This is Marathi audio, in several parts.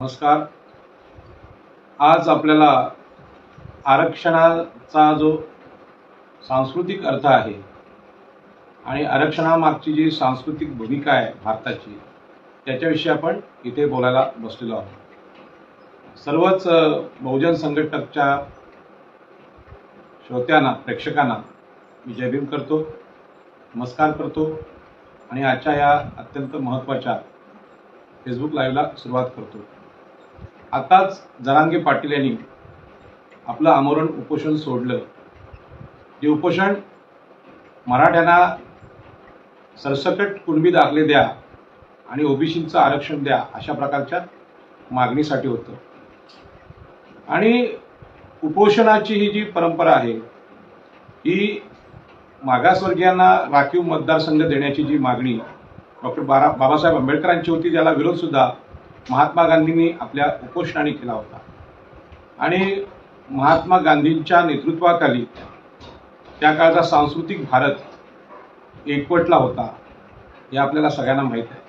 नमस्कार. आज आपल्याला आरक्षणाचा जो सांस्कृतिक अर्थ आहे आणि आरक्षणामागची जी सांस्कृतिक भूमिका आहे भारताची त्याच्याविषयी आपण इथे बोलायला बसलेलो आहोत. सर्वच बहुजन संघटकच्या श्रोत्यांना, प्रेक्षकांना मी जय भीम करतो, नमस्कार करतो आणि आजच्या या अत्यंत महत्त्वाच्या फेसबुक लाईव्हला सुरुवात करतो. आताच जरांगे पाटील यांनी आपलं आमरण उपोषण सोडलं. जे उपोषण मराठ्यांना सरसकट कुणबी दाखले द्या आणि ओबीसीचं आरक्षण द्या अशा प्रकारच्या मागणीसाठी होतं. आणि उपोषणाची ही जी परंपरा आहे ही मागासवर्गीयांना राखीव मतदारसंघ देण्याची जी मागणी डॉक्टर बाबासाहेब आंबेडकरांची होती, ज्याला विरोध सुद्धा महात्मा गांधींनी आपल्या उपोषणाने केला होता. आणि महात्मा गांधींच्या नेतृत्वाखाली त्या काळचा सांस्कृतिक भारत एकवटला होता हे आपल्याला सगळ्यांना माहीत आहे.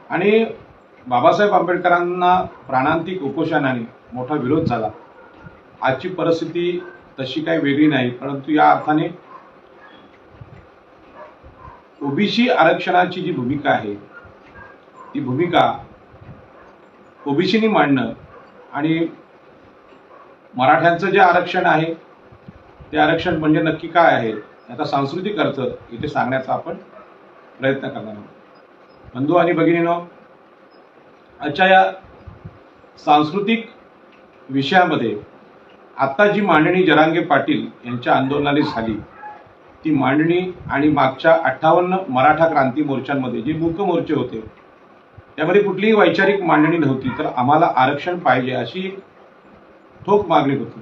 आणि बाबासाहेब आंबेडकरांना प्राणांतिक उपोषणाने मोठा विरोध झाला. आजची परिस्थिती तशी काही वेगळी नाही, परंतु या अर्थाने ओबीसी आरक्षणाची जी भूमिका आहे ती भूमिका ओबीसीनी मांडणं आणि मराठ्यांचं जे आरक्षण आहे ते आरक्षण म्हणजे नक्की काय आहे याचा सांस्कृतिक अर्थ इथे सांगण्याचा आपण प्रयत्न करणार आहोत. बंधू आणि भगिनींनो, आजच्या या सांस्कृतिक विषयामध्ये आता जी मांडणी जरांगे पाटील यांच्या आंदोलनाने झाली ती मांडणी आणि मागच्या 58 मराठा क्रांती मोर्चांमध्ये जे मूक मोर्चे होते त्यामध्ये कुठलीही वैचारिक मांडणी नव्हती, तर आम्हाला आरक्षण पाहिजे अशी ठोक मागणी होती.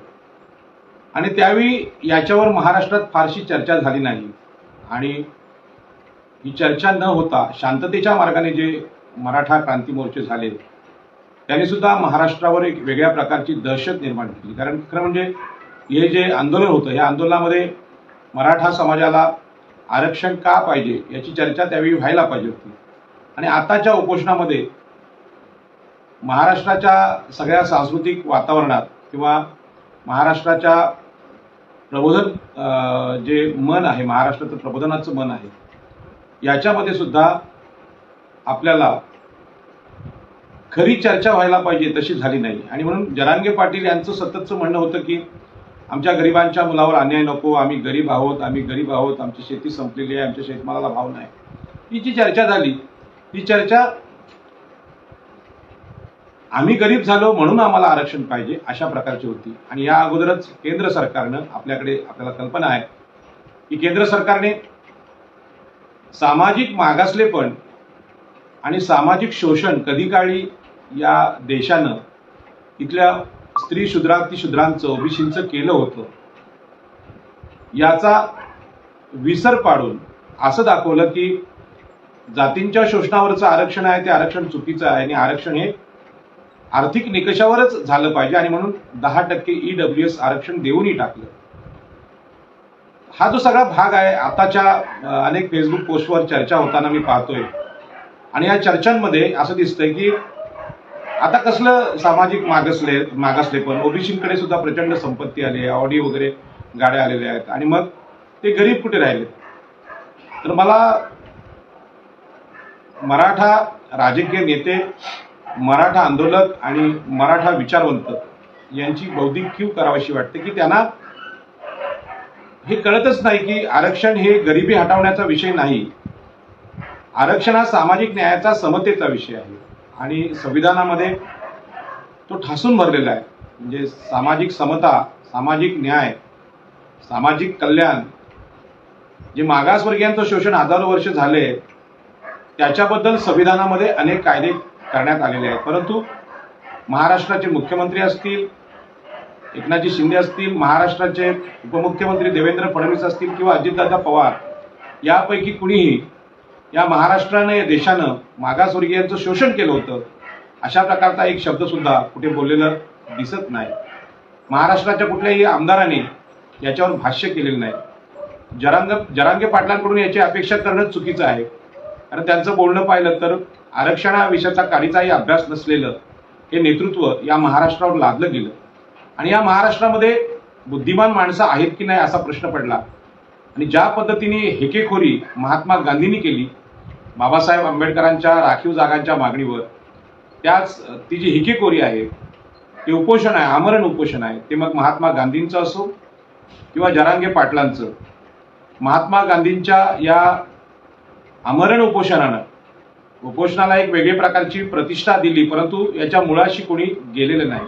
आणि त्यावेळी याच्यावर महाराष्ट्रात फारशी चर्चा झाली नाही. आणि ही चर्चा न होता शांततेच्या मार्गाने जे मराठा क्रांती मोर्चे झाले त्यांनी सुद्धा महाराष्ट्रावर एक वेगळ्या प्रकारची दहशत निर्माण केली. कारण खरं म्हणजे हे जे आंदोलन होतं या आंदोलनामध्ये मराठा समाजाला आरक्षण का पाहिजे याची चर्चा त्यावेळी व्हायला पाहिजे होती. आणि आताच्या उपोषणामध्ये महाराष्ट्राच्या सगळ्या सांस्कृतिक वातावरणात किंवा महाराष्ट्राच्या प्रबोधन जे मन आहे, महाराष्ट्राचं प्रबोधनाचं मन आहे, याच्यामध्ये सुद्धा आपल्याला खरी चर्चा व्हायला पाहिजे तशी झाली नाही. आणि म्हणून जरांगे पाटील यांचं सततचं म्हणणं होतं की आमच्या गरिबांच्या मुलावर अन्याय नको, आम्ही गरीब आहोत, आमची शेती संपलेली आहे, आमच्या शेतमालाला भाव नाही. ही जी चर्चा झाली ही चर्चा आम्ही गरीब झालो म्हणून आम्हाला आरक्षण पाहिजे अशा प्रकारची होती. आणि या अगोदरच केंद्र सरकारनं आपल्याला कल्पना आहे की केंद्र सरकारने सामाजिक मागासलेपण आणि सामाजिक शोषण कधी काळी या देशानं इथल्या स्त्री शूद्रांचं ओबीसींचं केलं होतं याचा विसर पाडून असं दाखवलं की जातींच्या शोषणावरचं आरक्षण आहे ते आरक्षण चुकीचं आहे आणि आरक्षण हे आर्थिक निकषावरच झालं पाहिजे. आणि म्हणून 10% EWS आरक्षण देऊनही टाकलं. हा जो सगळा भाग आहे आताच्या अनेक फेसबुक पोस्टवर चर्चा होताना मी पाहतोय. आणि या चर्चांमध्ये असं दिसतंय की आता कसलं सामाजिक मागासलेपण, ओबीसींकडे सुद्धा प्रचंड संपत्ती आली आहे, ऑडी वगैरे गाड्या आलेल्या आहेत, आणि मग ते गरीब कुठे राहिले. तर मला मराठा राजकीय नेते, मराठा आंदोलक आणि मराठा विचारवंत यांची बौद्धिक कीव करावीशी वाटते की त्यांना हे कळतच नाही की आरक्षण हे गरिबी हटवण्याचा विषय नाही. आरक्षण हा सामाजिक न्यायाचा, समतेचा विषय आहे. आणि संविधानामध्ये तो ठासून भरलेला आहे. म्हणजे सामाजिक समता, सामाजिक न्याय, सामाजिक कल्याण, जे मागासवर्गीयांचं शोषण हजारो वर्ष झाले त्याच्याबद्दल संविधानामध्ये अनेक कायदे करण्यात आलेले आहेत. परंतु महाराष्ट्राचे मुख्यमंत्री असतील, एकनाथजी शिंदे असतील, महाराष्ट्राचे उपमुख्यमंत्री देवेंद्र फडणवीस असतील किंवा अजितदादा पवार यापैकी कुणीही या महाराष्ट्राने, या देशानं मागासवर्गीयांचं शोषण केलं होतं अशा प्रकारचा एक शब्द सुद्धा कुठे बोललेलं दिसत नाही. महाराष्ट्राच्या कुठल्याही आमदाराने याच्यावर भाष्य केलेलं नाही. जरांगे पाटलांकडून याची अपेक्षा करणं चुकीचं आहे. कारण त्यांचं बोलणं पाहिलं तर आरक्षणाविषयीचा काडीचाही अभ्यास नसलेलं हे नेतृत्व या महाराष्ट्रावर लादलं गेलं आणि या महाराष्ट्रामध्ये बुद्धिमान माणसं आहेत की नाही असा प्रश्न पडला आणि ज्या पद्धतीने हेकेखोरी महात्मा गांधींनी केली बाबासाहेब आंबेडकरांच्या राखीव जागांच्या मागणीवर, त्याच ती जी हेकेखोरी आहे, ते उपोषण आहे, आमरण उपोषण आहे, ते मग महात्मा गांधींचं असो किंवा जरांगे पाटलांचं, महात्मा गांधींच्या या आमरण उपोषणाला एक वेगळ्या प्रकारची प्रतिष्ठा दिली, परंतु याच्या मुळाशी कोणी गेलेलं नाही.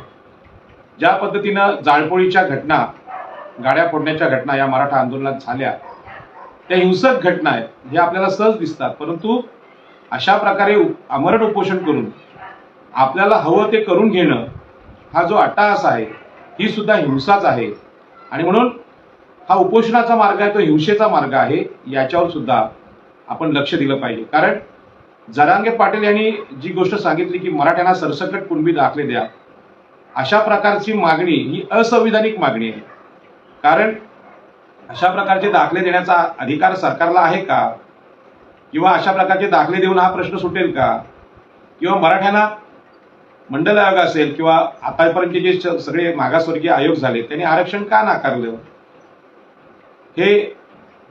ज्या पद्धतीनं जाळपोळीच्या घटना, गाड्या फोडण्याच्या घटना या मराठा आंदोलनात झाल्या, त्या हिंसक घटना आहेत, हे आपल्याला सहज दिसतात, परंतु अशा प्रकारे आमरण उपोषण करून आपल्याला हवं ते करून घेणं हा जो अट्टहास आहे, ही सुद्धा हिंसाच आहे. आणि म्हणून हा उपोषणाचा मार्ग आहे, तो हिंसेचा मार्ग आहे, याच्यावर सुद्धा आपण लक्ष दिलं पाहिजे. कारण जरांगे पाटील यांनी जी गोष्ट सांगितली की मराठ्यांना सरसकट कुणबी दाखले द्या, अशा प्रकारची मागणी ही असंविधानिक मागणी आहे. कारण अशा प्रकारचे दाखले देण्याचा अधिकार सरकारला आहे का? किंवा अशा प्रकारचे दाखले देऊन हा प्रश्न सुटेल का? किंवा मराठ्यांना मंडल आयोग असेल किंवा आतापर्यंत जे सगळे मागासवर्गीय आयोग झाले त्यांनी आरक्षण का नाकारलं? हे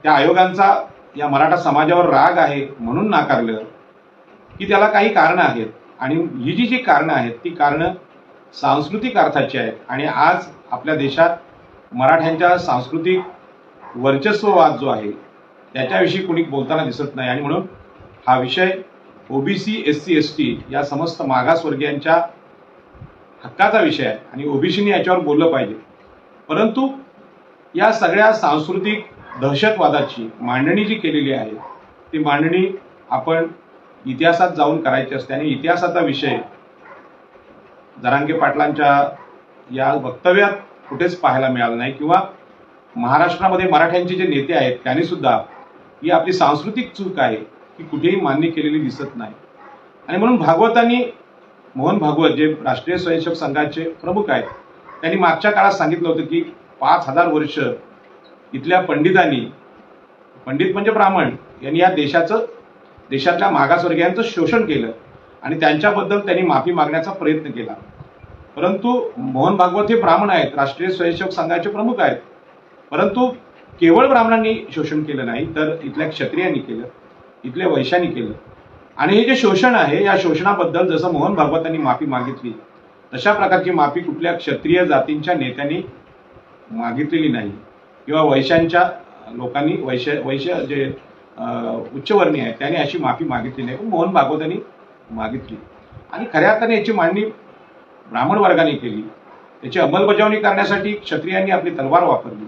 त्या आयोगांचा या मराठा समाजावर राग आहे म्हणून नाकारलं की त्याला काही कारणं आहेत. आणि ही जी कारणं आहेत ती कारणं सांस्कृतिक अर्थाची आहेत. आणि आज आपल्या देशात मराठ्यांच्या सांस्कृतिक वर्चस्ववाद जो आहे त्याच्याविषयी कोणी बोलताना दिसत नाही. आणि म्हणून हा विषय ओबीसी, SC, ST या समस्त मागासवर्गीयांच्या हक्काचा विषय आहे आणि ओबीसीने याच्यावर बोललं पाहिजे. परंतु या सगळ्या सांस्कृतिक दहशतवादाची मांडणी जी केलेली आहे ती मांडणी आपण इतिहासात जाऊन करायची असते. आणि इतिहासाचा विषय जरांगे पाटलांच्या या वक्तव्यात कुठेच पाहायला मिळाला नाही. किंवा महाराष्ट्रामध्ये मराठ्यांचे जे नेते आहेत त्यांनी सुद्धा ही आपली सांस्कृतिक चूक आहे की कुठेही मान्य केलेली दिसत नाही. आणि म्हणून भागवतांनी, मोहन भागवत जे राष्ट्रीय स्वयंसेवक संघाचे प्रमुख आहेत, त्यांनी मागच्या काळात सांगितलं होतं की 5000 वर्ष इथल्या पंडितांनी, पंडित म्हणजे ब्राह्मण, यांनी या देशातल्या मागासवर्गीयांचं शोषण केलं आणि त्यांच्याबद्दल त्यांनी माफी मागण्याचा प्रयत्न केला. परंतु मोहन भागवत हे ब्राह्मण आहेत, राष्ट्रीय स्वयंसेवक संघाचे प्रमुख आहेत, परंतु केवळ ब्राह्मणांनी शोषण केलं नाही तर इथल्या क्षत्रियांनी केलं, इथल्या वैश्यांनी केलं. आणि हे जे शोषण आहे या शोषणाबद्दल जसं मोहन भागवतांनी माफी मागितली तशा प्रकारची माफी कुठल्या क्षत्रिय जातींच्या नेत्यांनी मागितलेली नाही. किंवा वैश्यांच्या लोकांनी, वैश्य जे उच्चवर्णीय आहेत त्यांनी अशी माफी मागितली नाही, पण मोहन भागवतांनी मागितली. आणि खऱ्या अर्थाने याची मांडणी ब्राह्मण वर्गाने केली. याची अंमलबजावणी करण्यासाठी क्षत्रियांनी आपली तलवार वापरली,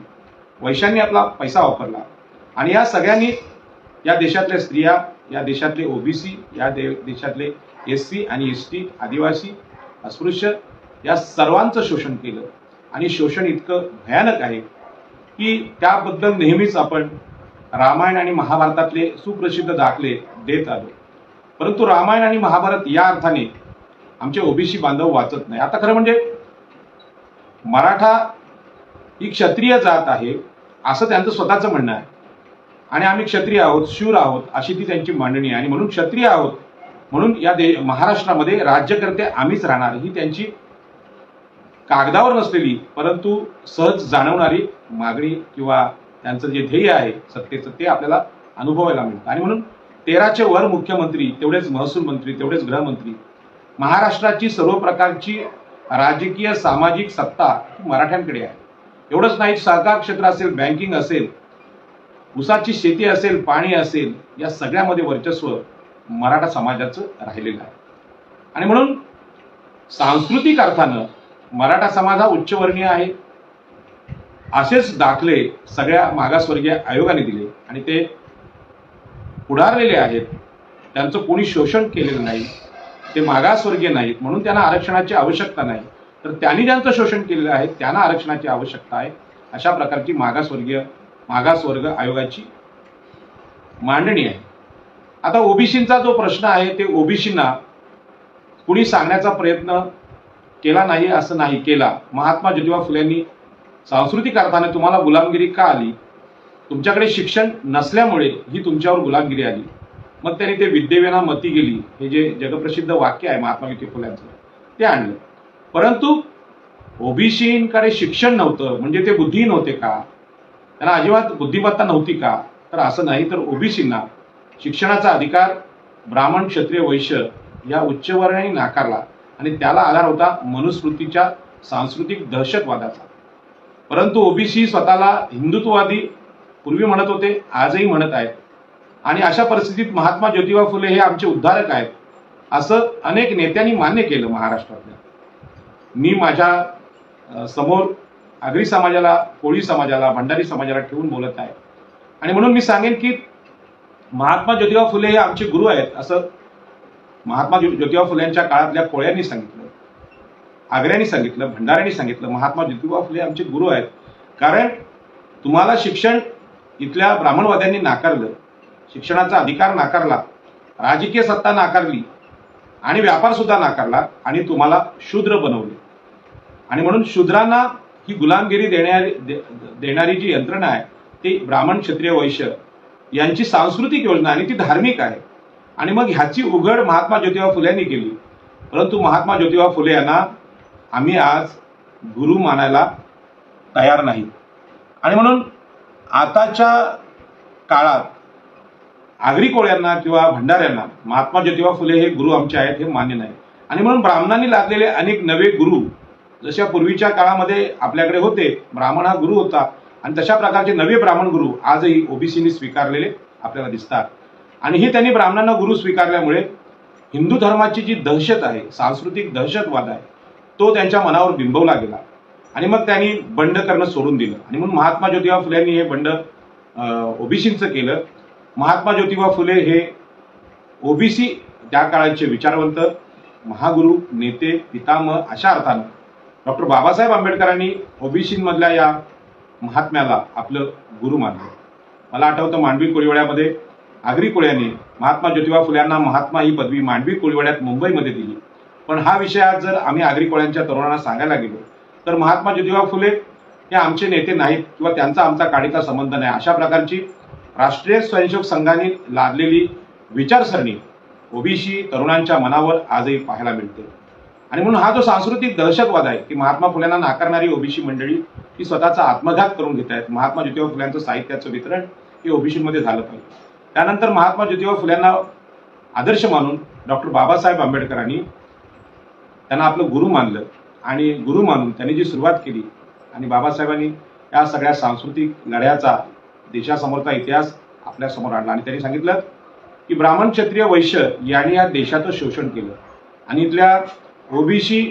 वैश्यांनी आपला पैसा वापरला. आणि या सगळ्यांनी या देशातल्या स्त्रिया, या देशातले ओबीसी, या देशातले SC आणि ST, आदिवासी, अस्पृश्य या सर्वांचं शोषण केलं. आणि शोषण इतकं भयानक आहे की त्याबद्दल नेहमीच आपण रामायण आणि महाभारतातले सुप्रसिद्ध दाखले देत आलो. परंतु रामायण आणि महाभारत या अर्थाने आमचे ओबीसी बांधव वाचत नाही. आता खरं म्हणजे मराठा ही क्षत्रिय जात आहे असं त्यांचं स्वतःचं म्हणणं आहे आणि आम्ही क्षत्रिय आहोत, शूर आहोत अशी ती त्यांची मांडणी आहे. आणि म्हणून क्षत्रिय आहोत म्हणून या महाराष्ट्रामध्ये राज्यकर्ते आम्हीच राहणार, ही त्यांची कागदावर नसलेली परंतु सहज जाणवणारी मागणी किंवा त्यांचं जे ध्येय आहे सत्तेचं ते आपल्याला अनुभवायला मिळतं. आणि म्हणून 13चे वर मुख्यमंत्री, तेवढेच महसूल मंत्री, तेवढेच गृहमंत्री, महाराष्ट्राची सर्व प्रकारची राजकीय सामाजिक सत्ता मराठ्यांकडे आहे. एवढंच नाही, सहकार क्षेत्र असेल, बँकिंग असेल, ऊसाची शेती असेल, पाणी असेल, या सगळ्यामध्ये वर्चस्व मराठा समाजाचं राहिलेलं आहे. आणि म्हणून सांस्कृतिक अर्थानं मराठा समाज हा उच्चवर्णीय आहे असेच दाखले सगळ्या मागासवर्गीय आयोगाने दिले आणि ते पुढारलेले आहेत. त्यांचं कोणी शोषण केलेलं नाही, ते मागासवर्गीय नाहीत म्हणून त्यांना आरक्षणाची आवश्यकता नाही, तर त्यांनी ज्यांचं शोषण केलेलं आहे त्यांना आरक्षणाची आवश्यकता आहे. अशा प्रकारची मागासवर्ग आयोगाची मांडणी आहे. आता ओबीसींचा जो प्रश्न आहे ते ओबीसींना कुणी सांगण्याचा प्रयत्न केला नाही असं नाही, केला. महात्मा ज्योतिबा फुलेंनी सांस्कृतिक अर्थाने तुम्हाला गुलामगिरी का आली, तुमच्याकडे शिक्षण नसल्यामुळे ही तुमच्यावर गुलामगिरी आली. मग त्यांनी ते विद्येविना मती गेली हे जे जगप्रसिद्ध वाक्य आहे महात्मा ज्योतिबा फुल्यांचं ते आणलं. परंतु ओबीसीकडे शिक्षण नव्हतं म्हणजे ते बुद्धिहीन होते का, त्यांना अजिबात बुद्धिमत्ता नव्हती का, तर असं नाही. तर ओबीसींना शिक्षणाचा अधिकार ब्राह्मण क्षत्रिय वैश्य या उच्चवर्णाने नाकारला आणि त्याला आधार होता मनुस्मृतीच्या सांस्कृतिक दहशतवादाचा. परंतु ओबीसी स्वतःला हिंदुत्ववादी पूर्वी म्हणत होते, आजही म्हणत आहेत. आणि अशा परिस्थितीत महात्मा ज्योतिबा फुले हे आमचे उद्धारक आहेत असं अनेक नेत्यांनी मान्य केलं महाराष्ट्रातल्या. मी माझ्या समोर आगरी समाजाला, कोळी समाजाला, भंडारी समाजाला ठेवून बोलत आहे. आणि म्हणून मी सांगेन की महात्मा ज्योतिबा फुले हे आमचे गुरु आहेत असं महात्मा ज्योतिबा फुलेंच्या काळातल्या कोळ्यांनी सांगितलं, आगऱ्यांनी सांगितलं, भंडाऱ्यांनी सांगितलं. महात्मा ज्योतिबा फुले आमचे गुरु आहेत. कारण तुम्हाला शिक्षण इथल्या ब्राह्मणवाद्यांनी नाकारलं, शिक्षणाचा अधिकार नाकारला, राजकीय सत्ता नाकारली आणि व्यापार सुद्धा नाकारला आणि तुम्हाला शूद्र बनवले. आणि म्हणून शूद्रांना ही गुलामगिरी देणारी जी यंत्रणा आहे ती ब्राह्मण क्षत्रिय वैश्य यांची सांस्कृतिक योजना आणि ती धार्मिक आहे. आणि मग ह्याची उघड महात्मा ज्योतिबा फुल्यांनी केली. परंतु महात्मा ज्योतिबा फुले यांना आम्ही आज गुरु मानायला तयार नाही. आणि म्हणून आताच्या काळात आगरी कोळ्यांना किंवा भंडाऱ्यांना महात्मा ज्योतिबा फुले हे गुरु आमचे आहेत हे मान्य नाही. आणि म्हणून ब्राह्मणांनी लादलेले अनेक नवे गुरु जशा पूर्वीच्या काळामध्ये आपल्याकडे होते, ब्राह्मण हा गुरु होता, आणि तशा प्रकारचे नवे ब्राह्मण गुरु आजही ओबीसीनी स्वीकारलेले आपल्याला दिसतात. आणि हे त्यांनी ब्राह्मणांना गुरु स्वीकारल्यामुळे हिंदू धर्माची जी दहशत आहे, सांस्कृतिक दहशतवाद आहे, तो त्यांच्या मनावर बिंबवला गेला. आणि मग त्यांनी बंड करणं सोडून दिलं. आणि म्हणून महात्मा ज्योतिबा फुलेंनी हे बंड ओबीसींचं केलं. महात्मा ज्योतिबा फुले हे ओबीसी त्या काळाचे विचारवंत, महागुरु, नेते, पितामह अशा अर्थानं डॉक्टर बाबासाहेब आंबेडकरांनी ओबीसीमधल्या या महात्म्याला आपलं गुरु मानलं. मला आठवतं मांडवी कोळीवाड्यामध्ये आगरी कोळ्यांनी महात्मा ज्योतिबा फुल्यांना महात्मा ही पदवी मांडवी कोळीवाड्यात मुंबईमध्ये दिली. पण हा विषय आज जर आम्ही आगरी कोळ्यांच्या तरुणांना सांगायला गेलो तर महात्मा ज्योतिबा फुले हे आमचे नेते नाहीत किंवा त्यांचा आमचा काडीचा संबंध नाही अशा प्रकारची राष्ट्रीय स्वयंसेवक संघाने लादलेली विचारसरणी ओबीसी तरुणांच्या मनावर आजही पाहायला मिळते. आणि म्हणून हा जो सांस्कृतिक दहशतवाद आहे की महात्मा फुल्यांना नाकारणारी ओबीसी मंडळी ही स्वतःचा आत्मघात करून घेत आहेत. महात्मा ज्योतिबा फुल्यांचं साहित्याचं वितरण हे ओबीसीमध्ये झालं पाहिजे. त्यानंतर महात्मा ज्योतिबा फुल्यांना आदर्श मानून डॉक्टर बाबासाहेब आंबेडकरांनी त्यांना आपलं गुरु मानलं आणि गुरु मानून त्यांनी जी सुरुवात केली आणि बाबासाहेबांनी या सगळ्या सांस्कृतिक लढ्याचा देशासमोरचा इतिहास आपल्या समोर आणला. आणि त्यांनी सांगितलं की ब्राह्मण क्षत्रिय वैश्य यांनी या देशाचं शोषण केलं आणि इथल्या ओबीसी,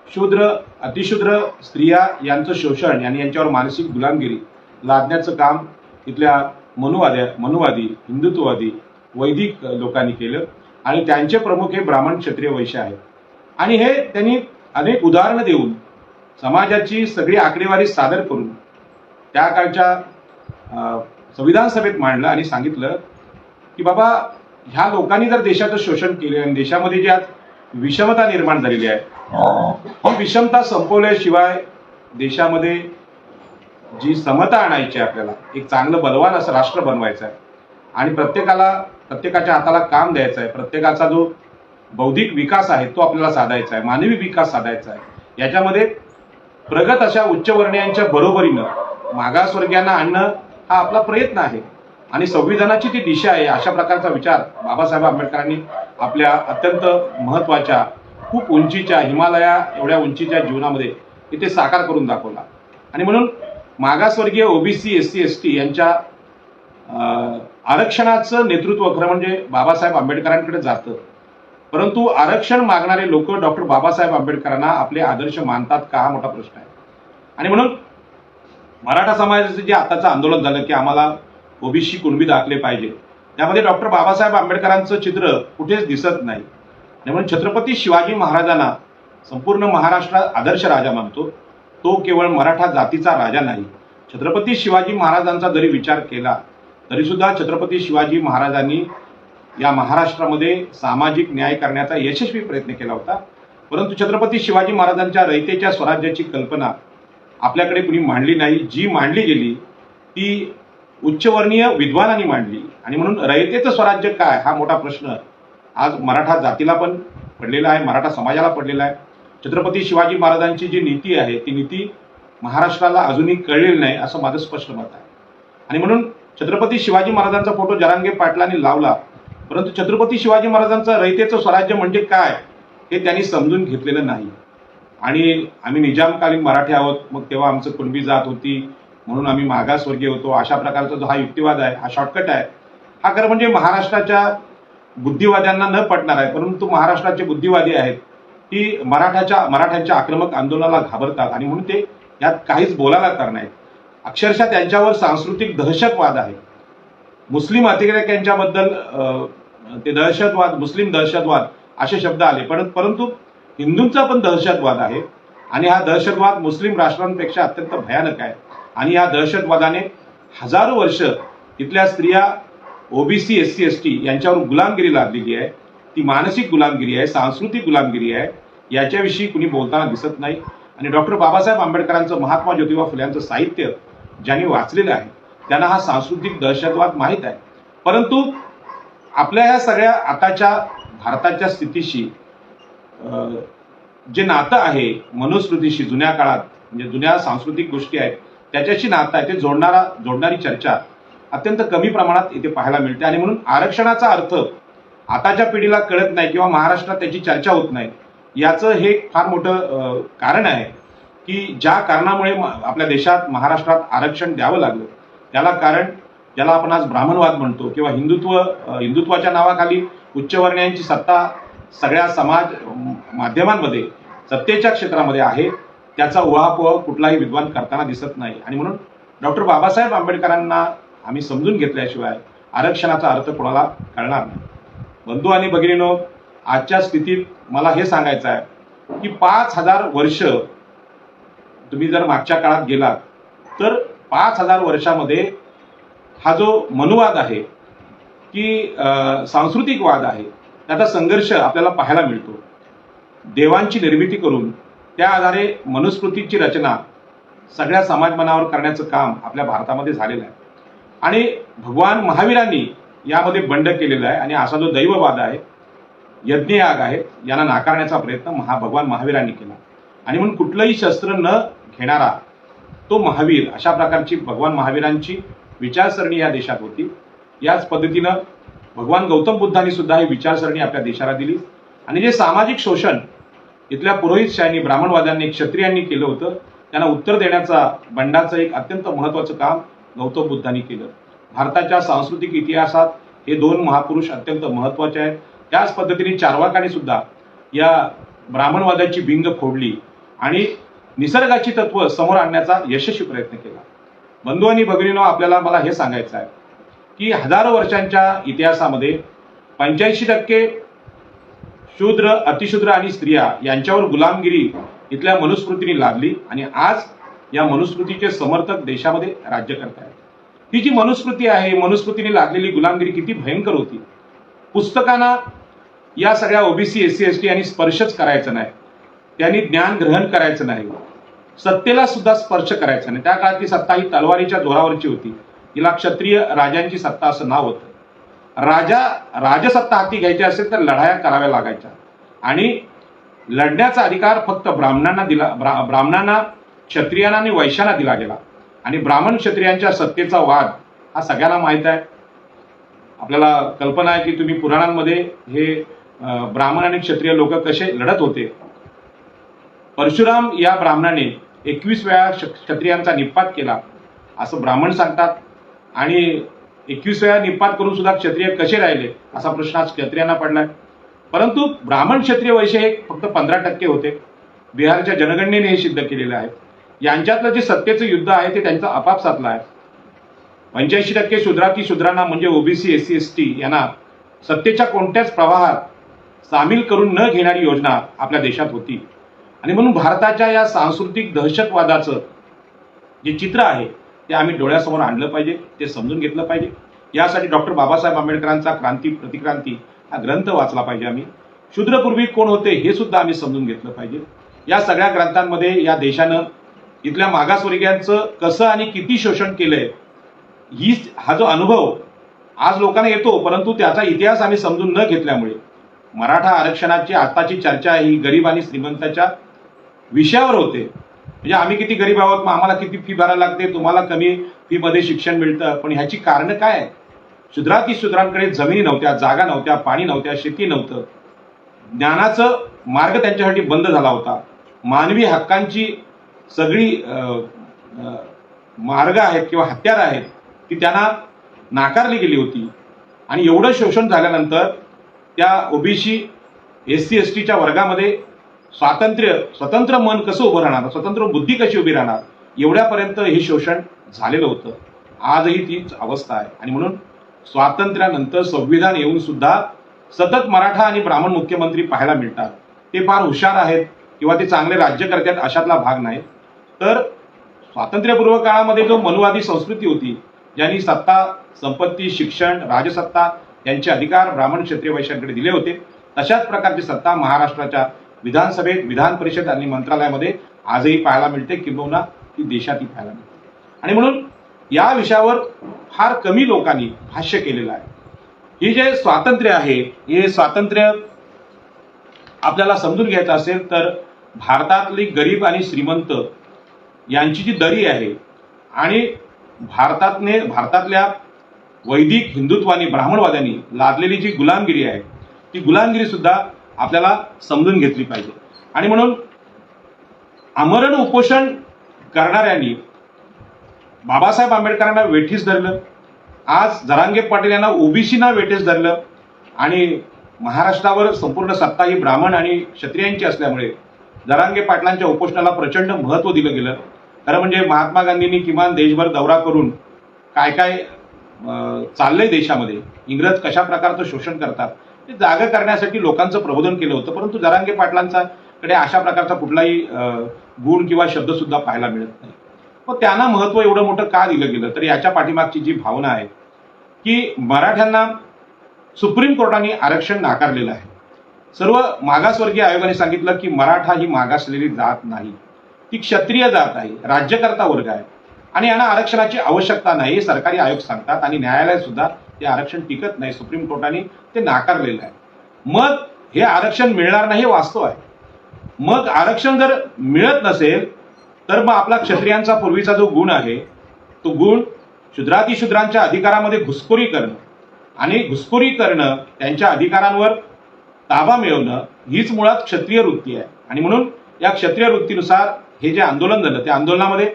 शूद्र, अतिशूद्र स्त्रिया यांचं शोषण आणि यांच्यावर मानसिक गुलामगिरी लादण्याचं काम इथल्या मनुवादी, हिंदुत्ववादी, वैदिक लोकांनी केलं. आणि त्यांचे प्रमुख हे ब्राह्मण क्षत्रिय वैश्य आहेत. आणि हे त्यांनी अनेक उदाहरणं देऊन समाजाची सगळी आकडेवारी सादर करून त्या काळच्या संविधान सभेत मांडलं आणि सांगितलं की बाबा ह्या लोकांनी जर देशाचं शोषण केले आणि देशामध्ये जी आज विषमता निर्माण झालेली आहे ही विषमता संपवल्याशिवाय देशामध्ये जी समता आणायची आहे, आपल्याला एक चांगलं बलवान असं राष्ट्र बनवायचं आहे आणि प्रत्येकाच्या हाताला काम द्यायचं आहे, प्रत्येकाचा जो बौद्धिक विकास आहे तो आपल्याला साधायचा आहे, मानवी विकास साधायचा आहे. याच्यामध्ये प्रगत अशा उच्चवर्णीयांच्या बरोबरीनं मागासवर्गीयांना आणणं हा आपला प्रयत्न आहे आणि संविधानाची ती दिशा आहे. अशा प्रकारचा विचार बाबासाहेब आंबेडकरांनी आपल्या अत्यंत महत्त्वाच्या, खूप उंचीच्या, हिमालया एवढ्या उंचीच्या जीवनामध्ये इथे साकार करून दाखवला. आणि म्हणून मागासवर्गीय, ओबीसी, एससी, एसटी यांच्या आरक्षणाचं नेतृत्व खरं म्हणजे बाबासाहेब आंबेडकरांकडे जातं. परंतु आरक्षण मागणारे लोक डॉक्टर बाबासाहेब आंबेडकरांना आपले आदर्श मानतात का, हा मोठा प्रश्न आहे. आणि म्हणून मराठा समाजाचं जे आताचं आंदोलन झालं की आम्हाला ओबीसी कुणबी दाखले पाहिजे, त्यामध्ये डॉक्टर बाबासाहेब आंबेडकरांचं चित्र कुठेच दिसत नाही. आणि म्हणून छत्रपती शिवाजी महाराजांना संपूर्ण महाराष्ट्रात आदर्श राजा मानतो. तो केवळ मराठा जातीचा राजा नाही. छत्रपती शिवाजी महाराजांचा जरी विचार केला तरी सुद्धा छत्रपती शिवाजी महाराजांनी या महाराष्ट्रामध्ये सामाजिक न्याय करण्याचा यशस्वी प्रयत्न केला होता. परंतु छत्रपती शिवाजी महाराजांच्या रयतेच्या स्वराज्याची कल्पना आपल्याकडे कुणी मांडली नाही. जी मांडली गेली ती उच्चवर्णीय विद्वानांनी मांडली. आणि म्हणून रयतेचं स्वराज्य काय, हा मोठा प्रश्न आज मराठा जातीला पण पडलेला आहे, मराठा समाजाला पडलेला आहे. छत्रपती शिवाजी महाराजांची जी नीती आहे ती नीती महाराष्ट्राला अजूनही कळलेली नाही असं माझं स्पष्ट मत आहे. आणि म्हणून छत्रपती शिवाजी महाराजांचा फोटो जरांगे पाटलांनी लावला, परंतु छत्रपती शिवाजी महाराजांचं रयतेचं स्वराज्य म्हणजे काय हे त्यांनी समजून घेतलेलं नाही. आणि आम्ही निजामकालीन मराठी आहोत, मग तेव्हा आमचं कुणबी जात होती म्हणून आम्ही मागासवर्गीय होतो, अशा प्रकारचा जो हा युक्तिवाद आहे, हा शॉर्टकट आहे. हा खरं म्हणजे महाराष्ट्राच्या बुद्धिवाद्यांना न पटणार आहे, परंतु महाराष्ट्राचे बुद्धिवादी आहेत की मराठ्यांच्या आक्रमक आंदोलनाला घाबरतात आणि म्हणून ते यात काहीच बोलायला तर नाहीत. अक्षरशः त्यांच्यावर सांस्कृतिक दहशतवाद आहे. मुस्लिम अतिरेक्यांच्याबद्दल ते दहशतवाद, मुस्लिम दहशतवाद असे शब्द आले, परंतु हिंदूंचा पण दहशतवाद आहे आणि हा दहशतवाद मुस्लिम राष्ट्रांपेक्षा अत्यंत भयानक आहे. आणि या दहशतवादाने हजारो वर्ष इथल्या स्त्रिया, ओबीसी, SC ST यांच्यावर गुलामगिरी लादलेली आहे. ती मानसिक गुलामगिरी आहे, सांस्कृतिक गुलामगिरी आहे. याच्याविषयी कुणी बोलताना दिसत नाही. आणि डॉक्टर बाबासाहेब आंबेडकरांचं, महात्मा ज्योतिबा फुले यांचं साहित्य ज्यांनी वाचलेलं आहे त्यांना हा सांस्कृतिक दहशतवाद माहीत आहे. परंतु आपल्या या सगळ्या आताच्या भारताच्या स्थितीशी जे नातं आहे, मनुस्मृतीशी, जुन्या काळात म्हणजे जुन्या सांस्कृतिक गोष्टी आहेत त्याच्याशी नातं आहे, ते जोडणारी चर्चा अत्यंत कमी प्रमाणात इथे पाहायला मिळते. आणि म्हणून आरक्षणाचा अर्थ आताच्या पिढीला कळत नाही किंवा महाराष्ट्रात त्याची चर्चा होत नाही. याचं हे फार मोठं कारण आहे की ज्या कारणामुळे आपल्या देशात, महाराष्ट्रात आरक्षण द्यावं लागलं त्याला कारण, ज्याला आपण आज ब्राह्मणवाद म्हणतो किंवा हिंदुत्वाच्या नावाखाली उच्चवर्णीयांची सत्ता सगळ्या समाज माध्यमांमध्ये, सत्तेच्या क्षेत्रामध्ये आहे, त्याचा उहापोह कुठलाही विद्वान करताना दिसत नाही. आणि म्हणून डॉक्टर बाबासाहेब आंबेडकरांना आम्ही समजून घेतल्याशिवाय आरक्षणाचा अर्थ कोणाला कळणार नाही. बंधू आणि भगिनींनो, आजच्या स्थितीत मला हे सांगायचं आहे की 5000 वर्ष तुम्ही जर मागच्या काळात गेलात तर 5000 वर्षामध्ये हा जो मनुवाद आहे की सांस्कृतिक वाद आहे त्याचा संघर्ष आपल्याला पाहायला मिळतो. देवांची निर्मिती करून त्या आधारे मनुस्मृतीची रचना सगळ्या समाजमनावर करण्याचं काम आपल्या भारतामध्ये झालेलं आहे. आणि भगवान महावीरांनी यामध्ये बंड केलेला आहे. आणि असा जो दैववाद आहे, यज्ञयाग आहे, यांना नाकारण्याचा प्रयत्न भगवान महावीरांनी केला. आणि म्हणून कुठलंही शस्त्र न घेणारा तो महावीर, अशा प्रकारची भगवान महावीरांची विचारसरणी या देशात होती. याच पद्धतीनं भगवान गौतम बुद्धांनी सुद्धा ही विचारसरणी आपल्या देशाला दिली. आणि जे सामाजिक शोषण इथल्या पुरोहितशाहींनी, ब्राह्मणवाद्यांनी, क्षत्रियांनी केलं होतं त्यांना उत्तर देण्याचा, बंडाचं एक अत्यंत महत्त्वाचं काम गौतम बुद्धांनी केलं. भारताच्या सांस्कृतिक इतिहासात हे दोन महापुरुष अत्यंत महत्त्वाचे आहेत. त्याच पद्धतीने चार्वाकांनी सुद्धा या ब्राह्मणवादाची भिंग फोडली आणि निसर्गाची तत्व समोर आणण्याचा यशस्वी प्रयत्न केला. बंधू आणि भगिनींनो, आपल्याला मला हे सांगायचं आहे की हजारो वर्षांच्या इतिहासामध्ये 85% शूद्र, अतिशूद्र आणि स्त्रिया यांच्यावर गुलामगिरी इथल्या मनुस्मृतीने लादली आणि आज या मनुस्मृतीचे समर्थक देशामध्ये राज्य करत आहेत. ही जी मनुस्मृती आहे, मनुस्मृतीने लादलेली गुलामगिरी किती भयंकर होती. पुस्तकांना या सगळ्या ओबीसी, SC ST यांनी स्पर्शच करायचं नाही, त्यांनी ज्ञान ग्रहण करायचं नाही, सत्तेला सुद्धा स्पर्श करायचा नाही. त्या काळात ती सत्ता ही तलवारीच्या जोरावरची होती. तिला क्षत्रिय राजांची सत्ता असं नाव होतं. राजसत्ता हाती घ्यायची असेल तर लढाया कराव्या लागायच्या आणि लढण्याचा अधिकार फक्त ब्राह्मणांना, क्षत्रियांना आणि वैश्यांना दिला गेला. आणि ब्राह्मण क्षत्रियांच्या सत्तेचा वाद हा सगळ्यांना माहीत आहे. आपल्याला कल्पना आहे की तुम्ही पुराणांमध्ये हे ब्राह्मण आणि क्षत्रिय लोक कसे लढत होते. परशुराम या ब्राह्मणाने 21 वेळा क्षत्रियांचा निपात केला असं ब्राह्मण सांगतात. आणि 21 वेळा निपात करून सुद्धा क्षत्रिय कसे राहिले असा प्रश्न आज क्षत्रियांना पडलाय. परंतु ब्राह्मण, क्षत्रिय, वैश्य हे फक्त 15% होते. बिहारच्या जनगणनेने हे सिद्ध केलेलं आहे. यांच्यातलं जे सत्तेचं युद्ध आहे ते त्यांचा आपापसातलं आहे. 85% शूद्रांना म्हणजे ओबीसी, SC ST यांना सत्तेच्या कोणत्याच प्रवाहात सामील करून न घेणारी योजना आपल्या देशात होती. आणि म्हणून भारताच्या या सांस्कृतिक दहशतवादाचं जे चित्र आहे ते आम्ही डोळ्यासमोर आणलं पाहिजे, ते समजून घेतलं पाहिजे. यासाठी डॉक्टर बाबासाहेब आंबेडकरांचा क्रांती प्रतिक्रांती हा ग्रंथ वाचला पाहिजे. आम्ही शूद्रपूर्वी कोण होते हे सुद्धा आम्ही समजून घेतलं पाहिजे. या सगळ्या ग्रंथांमध्ये या देशानं इथल्या मागासवर्गीयांचं कसं आणि किती शोषण केलंय हा जो अनुभव आज लोकांना येतो, परंतु त्याचा इतिहास आम्ही समजून न घेतल्यामुळे मराठा आरक्षणाची आताची चर्चा ही गरीब आणि श्रीमंताच्या विषयावर होते. म्हणजे आम्ही किती गरीब आहोत, मग आम्हाला किती फी भरायला लागते, तुम्हाला कमी फी मध्ये शिक्षण मिळतं. पण ह्याची कारणं काय आहेत? शूद्रांकडे जमिनी नव्हत्या, जागा नव्हत्या, पाणी नव्हत्या, शेती नव्हतं. ज्ञानाचं मार्ग त्यांच्यासाठी बंद झाला होता. मानवी हक्कांची सगळी मार्ग आहेत किंवा हत्यारं आहेत ती त्यांना नाकारली गेली होती. आणि एवढं शोषण झाल्यानंतर त्या ओबीसी SC STच्या वर्गामध्ये स्वतंत्र मन कसं उभं राहणार, स्वतंत्र बुद्धी कशी उभी राहणार, एवढ्यापर्यंत हे शोषण झालेलं होतं. आजही तीच अवस्था आहे. आणि म्हणून स्वातंत्र्यानंतर संविधान येऊन सुद्धा सतत मराठा आणि ब्राह्मण मुख्यमंत्री पाहायला मिळतात. ते फार हुशार आहेत किंवा ते चांगले राज्य करतात अशातला भाग नाही. तर स्वातंत्र्यपूर्व काळामध्ये जो मनुवादी संस्कृती होती, ज्यांनी सत्ता, संपत्ती, शिक्षण, राजसत्ता यांचे अधिकार ब्राह्मण क्षत्रिय वैश्यांकडे दिले होते, तशाच प्रकारची सत्ता महाराष्ट्राच्या विधानसभेत, विधान परिषद आणि मंत्रालयामध्ये आजही पाहायला मिळते, किंबहुना ती देशातही पाहायला मिळते. आणि म्हणून या विषयावर फार कमी लोकांनी भाष्य केलेलं आहे. हे जे स्वातंत्र्य आहे, हे स्वातंत्र्य आपल्याला समजून घ्यायचं असेल तर भारतातली गरीब आणि श्रीमंत यांची जी दरी आहे आणि भारतातल्या वैदिक हिंदुत्वानी ब्राह्मणवाद्यांनी लादलेली जी गुलामगिरी आहे, ती गुलामगिरी सुद्धा आपल्याला समजून घेतली पाहिजे. आणि म्हणून आमरण उपोषण करणाऱ्यांनी बाबासाहेब आंबेडकरांना वेठीस धरलं, आज जरांगे पाटील यांना ओबीसीना वेठीस धरलं, आणि महाराष्ट्रावर संपूर्ण सत्ता ही ब्राह्मण आणि क्षत्रियांची असल्यामुळे जरांगे पाटलांच्या उपोषणाला प्रचंड महत्त्व दिलं गेलं. खरं म्हणजे महात्मा गांधींनी किमान देशभर दौरा करून काय काय चाललंय देशामध्ये, इंग्रज कशा प्रकारचं शोषण करतात, ते जागा करण्यासाठी लोकांचं प्रबोधन केलं होतं. परंतु जरांगे पाटलांचा कडे अशा प्रकारचा कुठलाही गुण किंवा शब्द सुद्धा पाहायला मिळत नाही. मग त्यांना महत्त्व एवढं मोठं का दिलं गेलं? तर याच्या पाठीमागची जी भावना आहे की मराठ्यांना सुप्रीम कोर्टाने आरक्षण नाकारलेलं आहे. सर्व मागासवर्गीय आयोगाने सांगितलं की मराठा ही मागासलेली जात नाही, ती क्षत्रिय जात आहे, राज्यकर्ता वर्ग आहे आणि यांना आरक्षणाची आवश्यकता नाही, सरकारी आयोग सांगतात. आणि न्यायालयात सुद्धा ते आरक्षण टिकत नाही, सुप्रीम कोर्टाने ते नाकारलेलं आहे. मग हे आरक्षण मिळणार नाही हे वास्तव आहे. मग आरक्षण जर मिळत नसेल तर मग आपला क्षत्रियांचा पूर्वीचा जो गुण आहे, तो गुण शूद्रातिशूद्रांच्या अधिकारामध्ये घुसखोरी करणं आणि घुसखोरी करणं, त्यांच्या अधिकारांवर ताबा मिळवणं, हीच मुळात क्षत्रिय वृत्ती आहे. आणि म्हणून या क्षत्रिय वृत्तीनुसार हे जे आंदोलन झालं, त्या आंदोलनामध्ये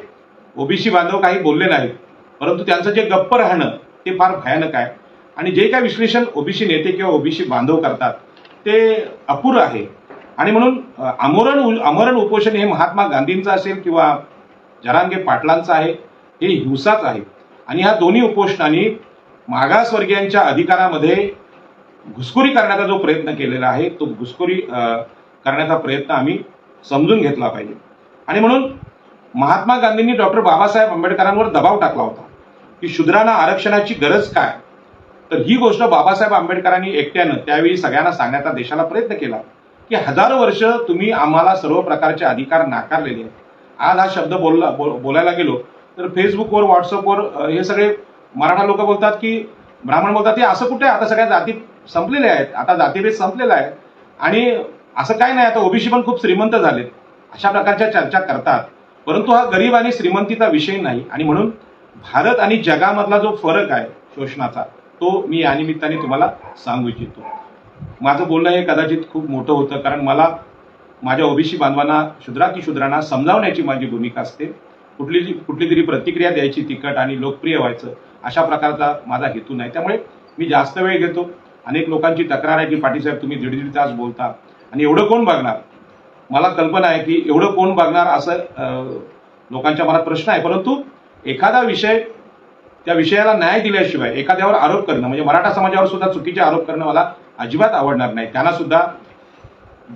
ओबीसी बांधव काही बोलले नाहीत, परंतु त्यांचं जे गप्प राहणं ते फार भयानक आहे. आणि जे काही विश्लेषण ओबीसी नेते किंवा ओबीसी बांधव करतात ते अपुरं आहे. आणि म्हणून आमरण उपोषण हे महात्मा गांधींचं असेल किंवा जरांगे पाटलांचं आहे, हे हिंसाच आहे. आणि ह्या दोन्ही उपोषणांनी मागासवर्गीयांच्या अधिकारामध्ये घुसखोरी करण्याचा जो प्रयत्न केलेला आहे, तो घुसखोरी करण्याचा प्रयत्न आम्ही समजून घेतला पाहिजे. आणि म्हणून महात्मा गांधींनी डॉक्टर बाबासाहेब आंबेडकरांवर दबाव टाकला होता की शूद्रांना आरक्षणाची गरज काय. तर ही गोष्ट बाबासाहेब आंबेडकरांनी एकट्यानं त्यावेळी सगळ्यांना सांगण्याचा देशाला प्रयत्न केला की हजारो वर्ष तुम्ही आम्हाला सर्व प्रकारचे अधिकार नाकारलेले आहेत. आज हा शब्द बोलायला गेलो तर फेसबुकवर, व्हॉट्सअपवर हे सगळे मराठा लोक बोलतात की ब्राह्मण बोलतात ते असं कुठे, आता सगळ्या जाती संपलेल्या आहेत, आता जातीभेद संपलेला आहे आणि असं काय नाही, आता ओबीसी पण खूप श्रीमंत झालेत, अशा प्रकारच्या चर्चा करतात. परंतु हा गरीब आणि श्रीमंतीचा विषय नाही. आणि म्हणून भारत आणि जगामधला जो फरक आहे शोषणाचा, तो मी या निमित्ताने तुम्हाला सांगू इच्छितो. माझं बोलणं हे कदाचित खूप मोठं होतं, कारण मला माझ्या ओबीसी बांधवांना, शूद्रांना समजावण्याची माझी भूमिका असते. कुठली तरी प्रतिक्रिया द्यायची तिखट आणि लोकप्रिय व्हायचं, अशा प्रकारचा माझा हेतू नाही. त्यामुळे मी जास्त वेळ घेतो. अनेक लोकांची तक्रार आहे की पाटील साहेब तुम्ही दीड तास बोलता आणि एवढं कोण बघणार. मला कल्पना आहे की एवढं कोण बघणार असं लोकांच्या मनात प्रश्न आहे. परंतु एखादा विषय, त्या विषयाला न्याय दिल्याशिवाय एखाद्यावर आरोप करणं, म्हणजे मराठा समाजावर सुद्धा चुकीचे आरोप करणं मला अजिबात आवडणार नाही. त्यांना सुद्धा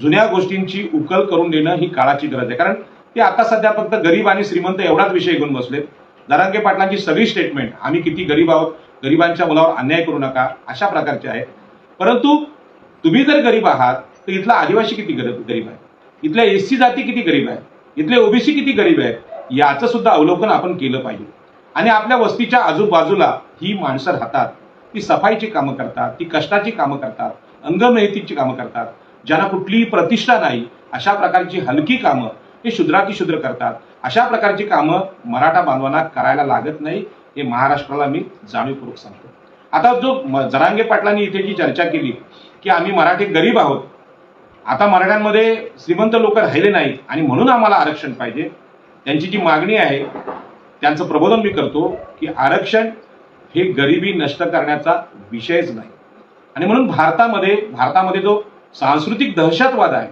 जुन्या गोष्टींची उकल करून देणं ही काळाची गरज आहे. कारण ते आता सध्या फक्त गरीब आणि श्रीमंत एवढाच विषय घेऊन बसलेत. जरांगे पाटलांची सगळी स्टेटमेंट आम्ही किती गरीब आहोत, गरिबांच्या मुलावर अन्याय करू नका, अशा प्रकारचे आहे. परंतु तुम्ही जर गरीब आहात तर इथला आदिवासी किती गरीब आहे, इथल्या SC जाती किती गरीब आहे, इथले ओबीसी किती गरीब आहे, याचं सुद्धा अवलोकन आपण केलं पाहिजे. आणि आपल्या वस्तीच्या आजूबाजूला ही माणसं राहतात, ती सफाईची कामं करतात, ती कष्टाची कामं करतात, अंगमेहनतीची कामं करतात, ज्यांना कुठलीही प्रतिष्ठा नाही, अशा प्रकारची हलकी कामं ते शूद्रातिशूद्र करतात. अशा प्रकारची कामं मराठा बांधवांना करायला लागत नाही, हे महाराष्ट्राला मी जाणीवपूर्वक सांगतो. आता जो जरांगे पाटलांनी इथे जी चर्चा केली की आम्ही मराठी गरीब आहोत, आता मराठ्यांमध्ये श्रीमंत लोक राहिले नाहीत आणि म्हणून आम्हाला आरक्षण पाहिजे, त्यांची जी मागणी आहे त्यांचं प्रबोधन मी करतो की आरक्षण हे गरिबी नष्ट करण्याचा विषयच नाही. आणि म्हणून भारतामध्ये जो सांस्कृतिक दहशतवाद आहे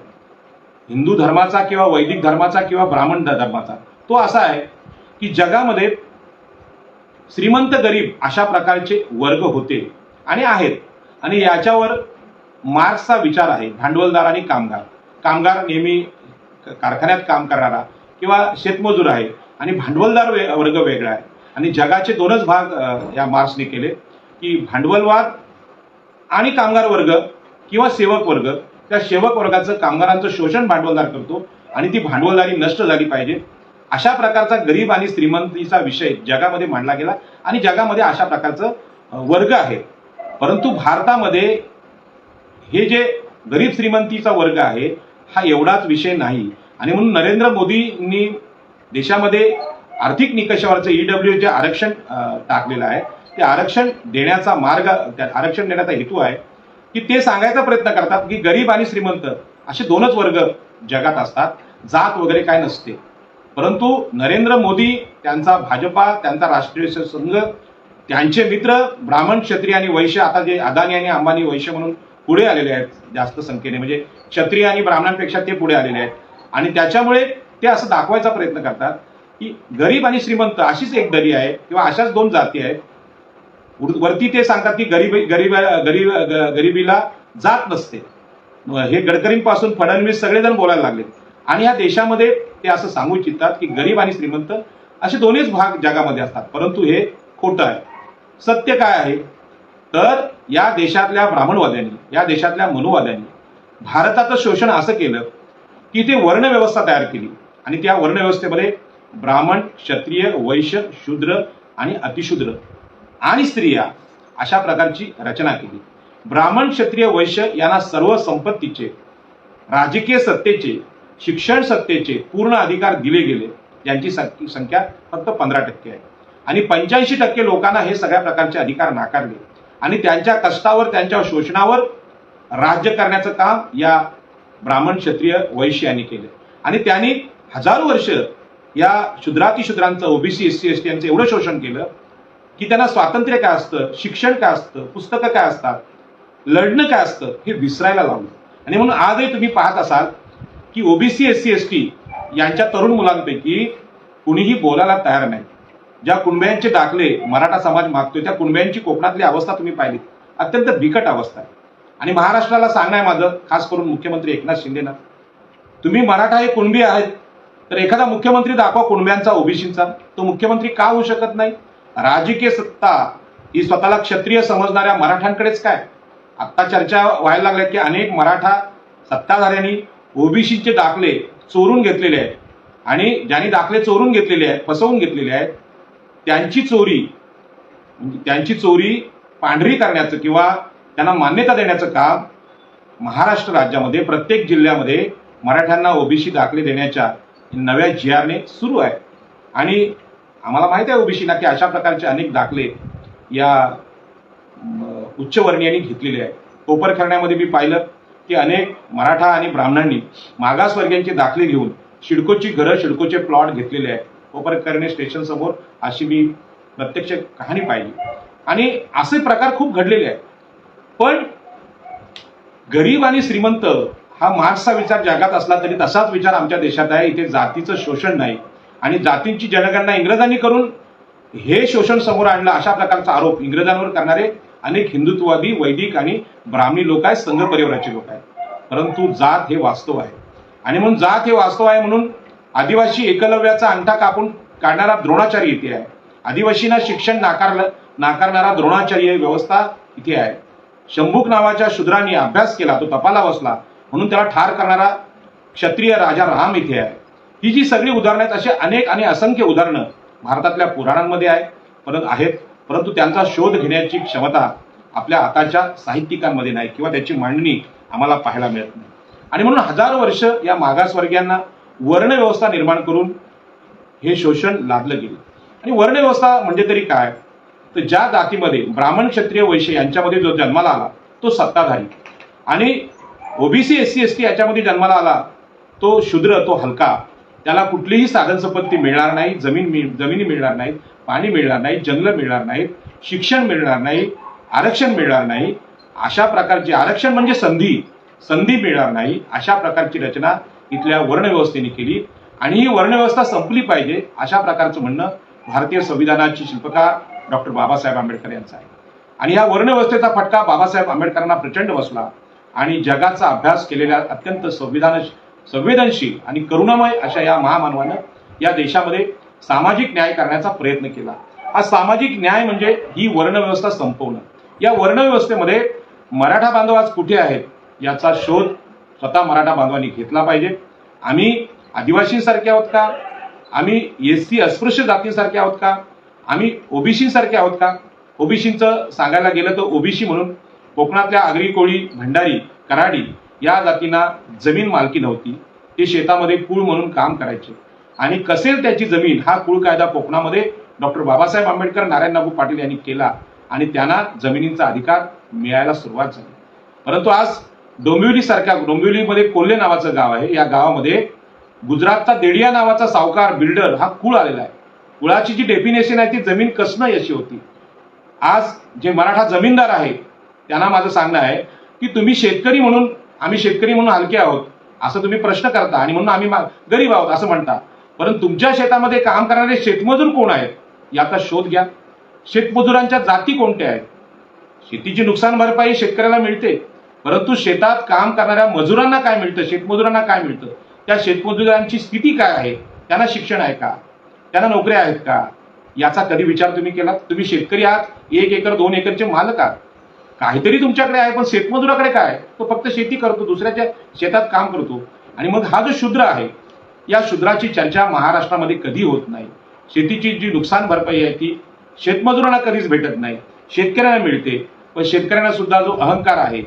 हिंदू धर्माचा किंवा वैदिक धर्माचा किंवा ब्राह्मण धर्माचा, तो असा आहे की जगामध्ये श्रीमंत गरीब अशा प्रकारचे वर्ग होते आणि आहेत. आणि याच्यावर मार्क्सचा विचार आहे. भांडवलदार आणि कामगार नेहमी कारखान्यात काम करणारा किंवा शेतमजूर आहे आणि भांडवलदार वर्ग वेगळा आहे. आणि जगाचे दोनच भाग या मार्क्सने केले की भांडवलवाद आणि कामगार वर्ग किंवा सेवक वर्ग. त्या सेवक वर्गाचं कामगारांचं शोषण भांडवलदार करतो आणि ती भांडवलदारी नष्ट झाली पाहिजे. अशा प्रकारचा गरीब आणि श्रीमंतीचा विषय जगामध्ये मांडला गेला आणि जगामध्ये अशा प्रकारचं वर्ग आहे. परंतु भारतामध्ये हे जे गरीब श्रीमंतीचा वर्ग आहे हा एवढाच विषय नाही. आणि म्हणून नरेंद्र मोदींनी देशामध्ये आर्थिक निकषावरचं ईडब्ल्यू जे आरक्षण टाकलेलं आहे, ते आरक्षण देण्याचा आरक्षण देण्याचा हेतू आहे की ते सांगायचा प्रयत्न करतात की गरीब आणि श्रीमंत असे दोनच वर्ग जगात असतात, जात वगैरे काय नसते. परंतु नरेंद्र मोदी, त्यांचा भाजपा, त्यांचा राष्ट्रीय संघ, त्यांचे मित्र ब्राह्मण, क्षत्रिय आणि वैश्य, आता जे अदानी आणि अंबानी वैश्य म्हणून पुढे आलेले आहेत जास्त संख्येने, म्हणजे क्षत्रिय आणि ब्राह्मणांपेक्षा ते पुढे आलेले आहेत. आणि त्याच्यामुळे ते असं दाखवायचा प्रयत्न करतात की गरीब आणि श्रीमंत अशीच एक दरी आहे किंवा अशाच दोन जाती आहेत. वरती ते सांगतात की गरीबीला जात नसते. हे गडकरींपासून फडणवीस सगळेजण बोलायला लागले. आणि या देशामध्ये ते असं सांगू इच्छितात की गरीब आणि श्रीमंत असे दोन्हीच भाग जगामध्ये असतात. परंतु हे खोटं आहे. सत्य काय आहे तर या देशातल्या ब्राह्मणवाद्यांनी, या देशातल्या मनुवाद्यांनी भारताचं शोषण असं केलं की ते वर्णव्यवस्था तयार केली. आणि त्या वर्णव्यवस्थेमध्ये ब्राह्मण, क्षत्रिय, वैश्य, शूद्र आणि अतिशूद्र आणि स्त्रिया अशा प्रकारची रचना केली. ब्राह्मण, क्षत्रिय, वैश्य यांना सर्व संपत्तीचे, राजकीय सत्तेचे, शिक्षण सत्तेचे पूर्ण अधिकार दिले गेले, ज्यांची संख्या फक्त 15% आहे. आणि 85% लोकांना हे सगळ्या प्रकारचे अधिकार नाकारले आणि त्यांच्या कष्टावर, त्यांच्या शोषणावर राज्य करण्याचं काम या ब्राह्मण, क्षत्रिय, वैश्य यांनी केले. आणि त्यांनी हजारो वर्ष या शूद्रातिशूद्रांचं, ओबीसी, SC, ST यांचं एवढं शोषण केलं की त्यांना स्वातंत्र्य काय असतं, शिक्षण काय असतं, पुस्तकं काय असतात, लढणं काय असतं हे विसरायला लावलं. आणि म्हणून आजही तुम्ही पाहत असाल की ओबीसी, SC, ST यांच्या तरुण मुलांपैकी कुणीही बोलायला तयार नाही. ज्या कुणब्यांचे दाखले मराठा समाज मागतोय त्या कुणब्यांची कोकणातली अवस्था तुम्ही पाहिली, अत्यंत बिकट अवस्था आहे. आणि महाराष्ट्राला सांगणं आहे माझं, खास करून मुख्यमंत्री एकनाथ शिंदेना, तुम्ही मराठा हे कुणबी आहेत तर एखादा मुख्यमंत्री दाखवा कुणब्यांचा, ओबीसीचा. तो मुख्यमंत्री का होऊ शकत नाही? राजकीय सत्ता ही स्वतःला क्षत्रिय समजणाऱ्या मराठ्यांकडेच काय? आता चर्चा व्हायला लागल्या की अनेक मराठा सत्ताधाऱ्यांनी ओबीसीचे दाखले चोरून घेतलेले आहेत आणि ज्यांनी दाखले चोरून घेतलेले आहेत, फसवून घेतलेले आहेत, त्यांची चोरी पांढरी करण्याचं किंवा त्यांना मान्यता देण्याचं काम महाराष्ट्र राज्यामध्ये प्रत्येक जिल्ह्यामध्ये मराठ्यांना ओबीसी दाखले देण्याच्या नव्या GRने सुरू आहे. आणि आम्हाला माहित आहे ओबीसीना की अशा प्रकारचे अनेक दाखले या उच्चवर्णीयांनी घेतलेले आहेत. कोपरखरणेमध्ये मी पाहिलं की अनेक मराठा आणि ब्राह्मणांनी मागासवर्गीयांचे दाखले घेऊन सिडकोची घरं, सिडकोचे प्लॉट घेतलेले आहेत. कोपरखरणे स्टेशन समोर अशी मी प्रत्यक्ष कहाणी पाहिली. आणि असे प्रकार खूप घडलेले आहेत. पण गरीब आणि श्रीमंत हा मार्क्सचा विचार जगात असला तरी तसाच विचार आमच्या देशात आहे. इथे जातीचं शोषण नाही आणि जातींची जनगणना इंग्रजांनी करून हे शोषण समोर आणलं, अशा प्रकारचा आरोप इंग्रजांवर करणारे अनेक हिंदुत्ववादी, वैदिक आणि ब्राह्मणी लोक आहेत, संघ परिवाराचे लोक आहेत. परंतु जात हे वास्तव आहे. आणि म्हणून जात हे वास्तव आहे म्हणून आदिवासी एकलव्याचा अंगठा कापून काढणारा द्रोणाचार्य इथे आहे. आदिवासींना शिक्षण नाकारणारा द्रोणाचार्य व्यवस्था इथे आहे. शंभूक नावाच्या शूद्रांनी अभ्यास केला, तो तपाला बसला म्हणून त्याला ठार करणारा क्षत्रिय राजा राम इथे आहे. ही जी सगळी उदाहरणं आहेत, अशी अनेक आणि असंख्य उदाहरणं भारतातल्या पुराणांमध्ये आहेत. परंतु त्यांचा शोध घेण्याची क्षमता आपल्या आताच्या साहित्यिकांमध्ये नाही किंवा त्याची मांडणी आम्हाला पाहायला मिळत नाही. आणि म्हणून हजारो वर्ष या मागासवर्गीयांना वर्णव्यवस्था निर्माण करून हे शोषण लादलं गेलं. आणि वर्णव्यवस्था म्हणजे तरी काय, तर ज्या जातीमध्ये ब्राह्मण क्षत्रिय वैश्य यांच्यामध्ये जो जन्माला आला तो सत्ताधारी, आणि ओबीसी एससी एसटी याच्यामध्ये जन्माला आला तो शूद्र, तो हलका, त्याला कुठलीही साधन संपत्ती मिळणार नाही, जमिनी मिळणार नाहीत, पाणी मिळणार नाही, जंगल मिळणार नाहीत, शिक्षण मिळणार नाही, आरक्षण मिळणार नाही. अशा प्रकारची आरक्षण म्हणजे संधी मिळणार नाही, अशा प्रकारची रचना इथल्या वर्णव्यवस्थेने केली. आणि ही वर्णव्यवस्था संपली पाहिजे अशा प्रकारचं म्हणणं भारतीय संविधानाचे शिल्पकार डॉक्टर बाबासाहेब आंबेडकर यांचं आहे. आणि या वर्णव्यवस्थेचा फटका बाबासाहेब आंबेडकरांना प्रचंड बसला आणि जगाचा अभ्यास केलेल्या अत्यंत संवेदनशील आणि करुणामय अशा या महामानवानं या देशामध्ये सामाजिक न्याय करण्याचा प्रयत्न केला. हा सामाजिक न्याय म्हणजे ही वर्णव्यवस्था संपवणं. या वर्णव्यवस्थेमध्ये मराठा बांधव आज कुठे आहेत याचा शोध स्वतः मराठा बांधवांनी घेतला पाहिजे. आम्ही आदिवासींसारखे आहोत का, आम्ही एससी अस्पृश्य जातींसारखे आहोत का, आम्ही ओबीसीसारखे आहोत का. ओबीसींचं सांगायला गेलं तर ओबीसी म्हणून कोकणातल्या आगरी, कोळी, भंडारी, कराडी या जातींना जमीन मालकी नव्हती. ते शेतामध्ये कुळ म्हणून काम करायचे आणि कसेल त्याची जमीन हा कुळ कायदा कोकणामध्ये डॉक्टर बाबासाहेब आंबेडकर, नारायण नागू पाटील यांनी केला आणि त्यांना जमिनींचा अधिकार मिळायला सुरुवात झाली. परंतु आज डोंबिवलीमध्ये कोल्हे नावाचं गाव आहे. या गावामध्ये गुजरातचा देडिया नावाचा सावकार बिल्डर हा कुळ आलेला आहे. कुळाची जी डेफिनेशन आहे ती जमीन कसणं याची होती. आज जे मराठा जमीनदार आहेत त्यांना माझं सांगणं आहे की तुम्ही शेतकरी म्हणून, आम्ही शेतकरी म्हणून हलके आहोत असं तुम्ही प्रश्न करता आणि म्हणून आम्ही गरीब आहोत असं म्हणता. परंतु तुमच्या शेतामध्ये काम करणारे शेतमजूर कोण आहेत याचा शोध घ्या. शेतमजुरांच्या जाती कोणत्या आहेत. शेतीची नुकसान भरपाई शेतकऱ्याला मिळते, परंतु शेतात काम करणाऱ्या मजुरांना काय मिळतं, शेतमजुरांना काय मिळतं, त्या शेतमजुरांची स्थिती काय आहे, त्यांना शिक्षण आहे का, त्यांना नोकऱ्या आहेत का, याचा कधी विचार तुम्ही केला. तुम्ही शेतकरी आहात, 1 एकर 2 एकरचे मालक आहात, काहीतरी तुमच्याकडे आहे, पण शेतमजुराकडे काय, तो फक्त शेती करतो, दुसऱ्याच्या शेतात काम करतो. आणि मग हा जो शूद्र आहे या शूद्राची चर्चा महाराष्ट्रामध्ये कधी होत नाही. शेतीची जी नुकसान भरपाई आहे ती शेतमजुरांना कधीच भेटत नाही, शेतकऱ्यांना मिळते. पण शेतकऱ्यांना सुद्धा जो अहंकार आहे,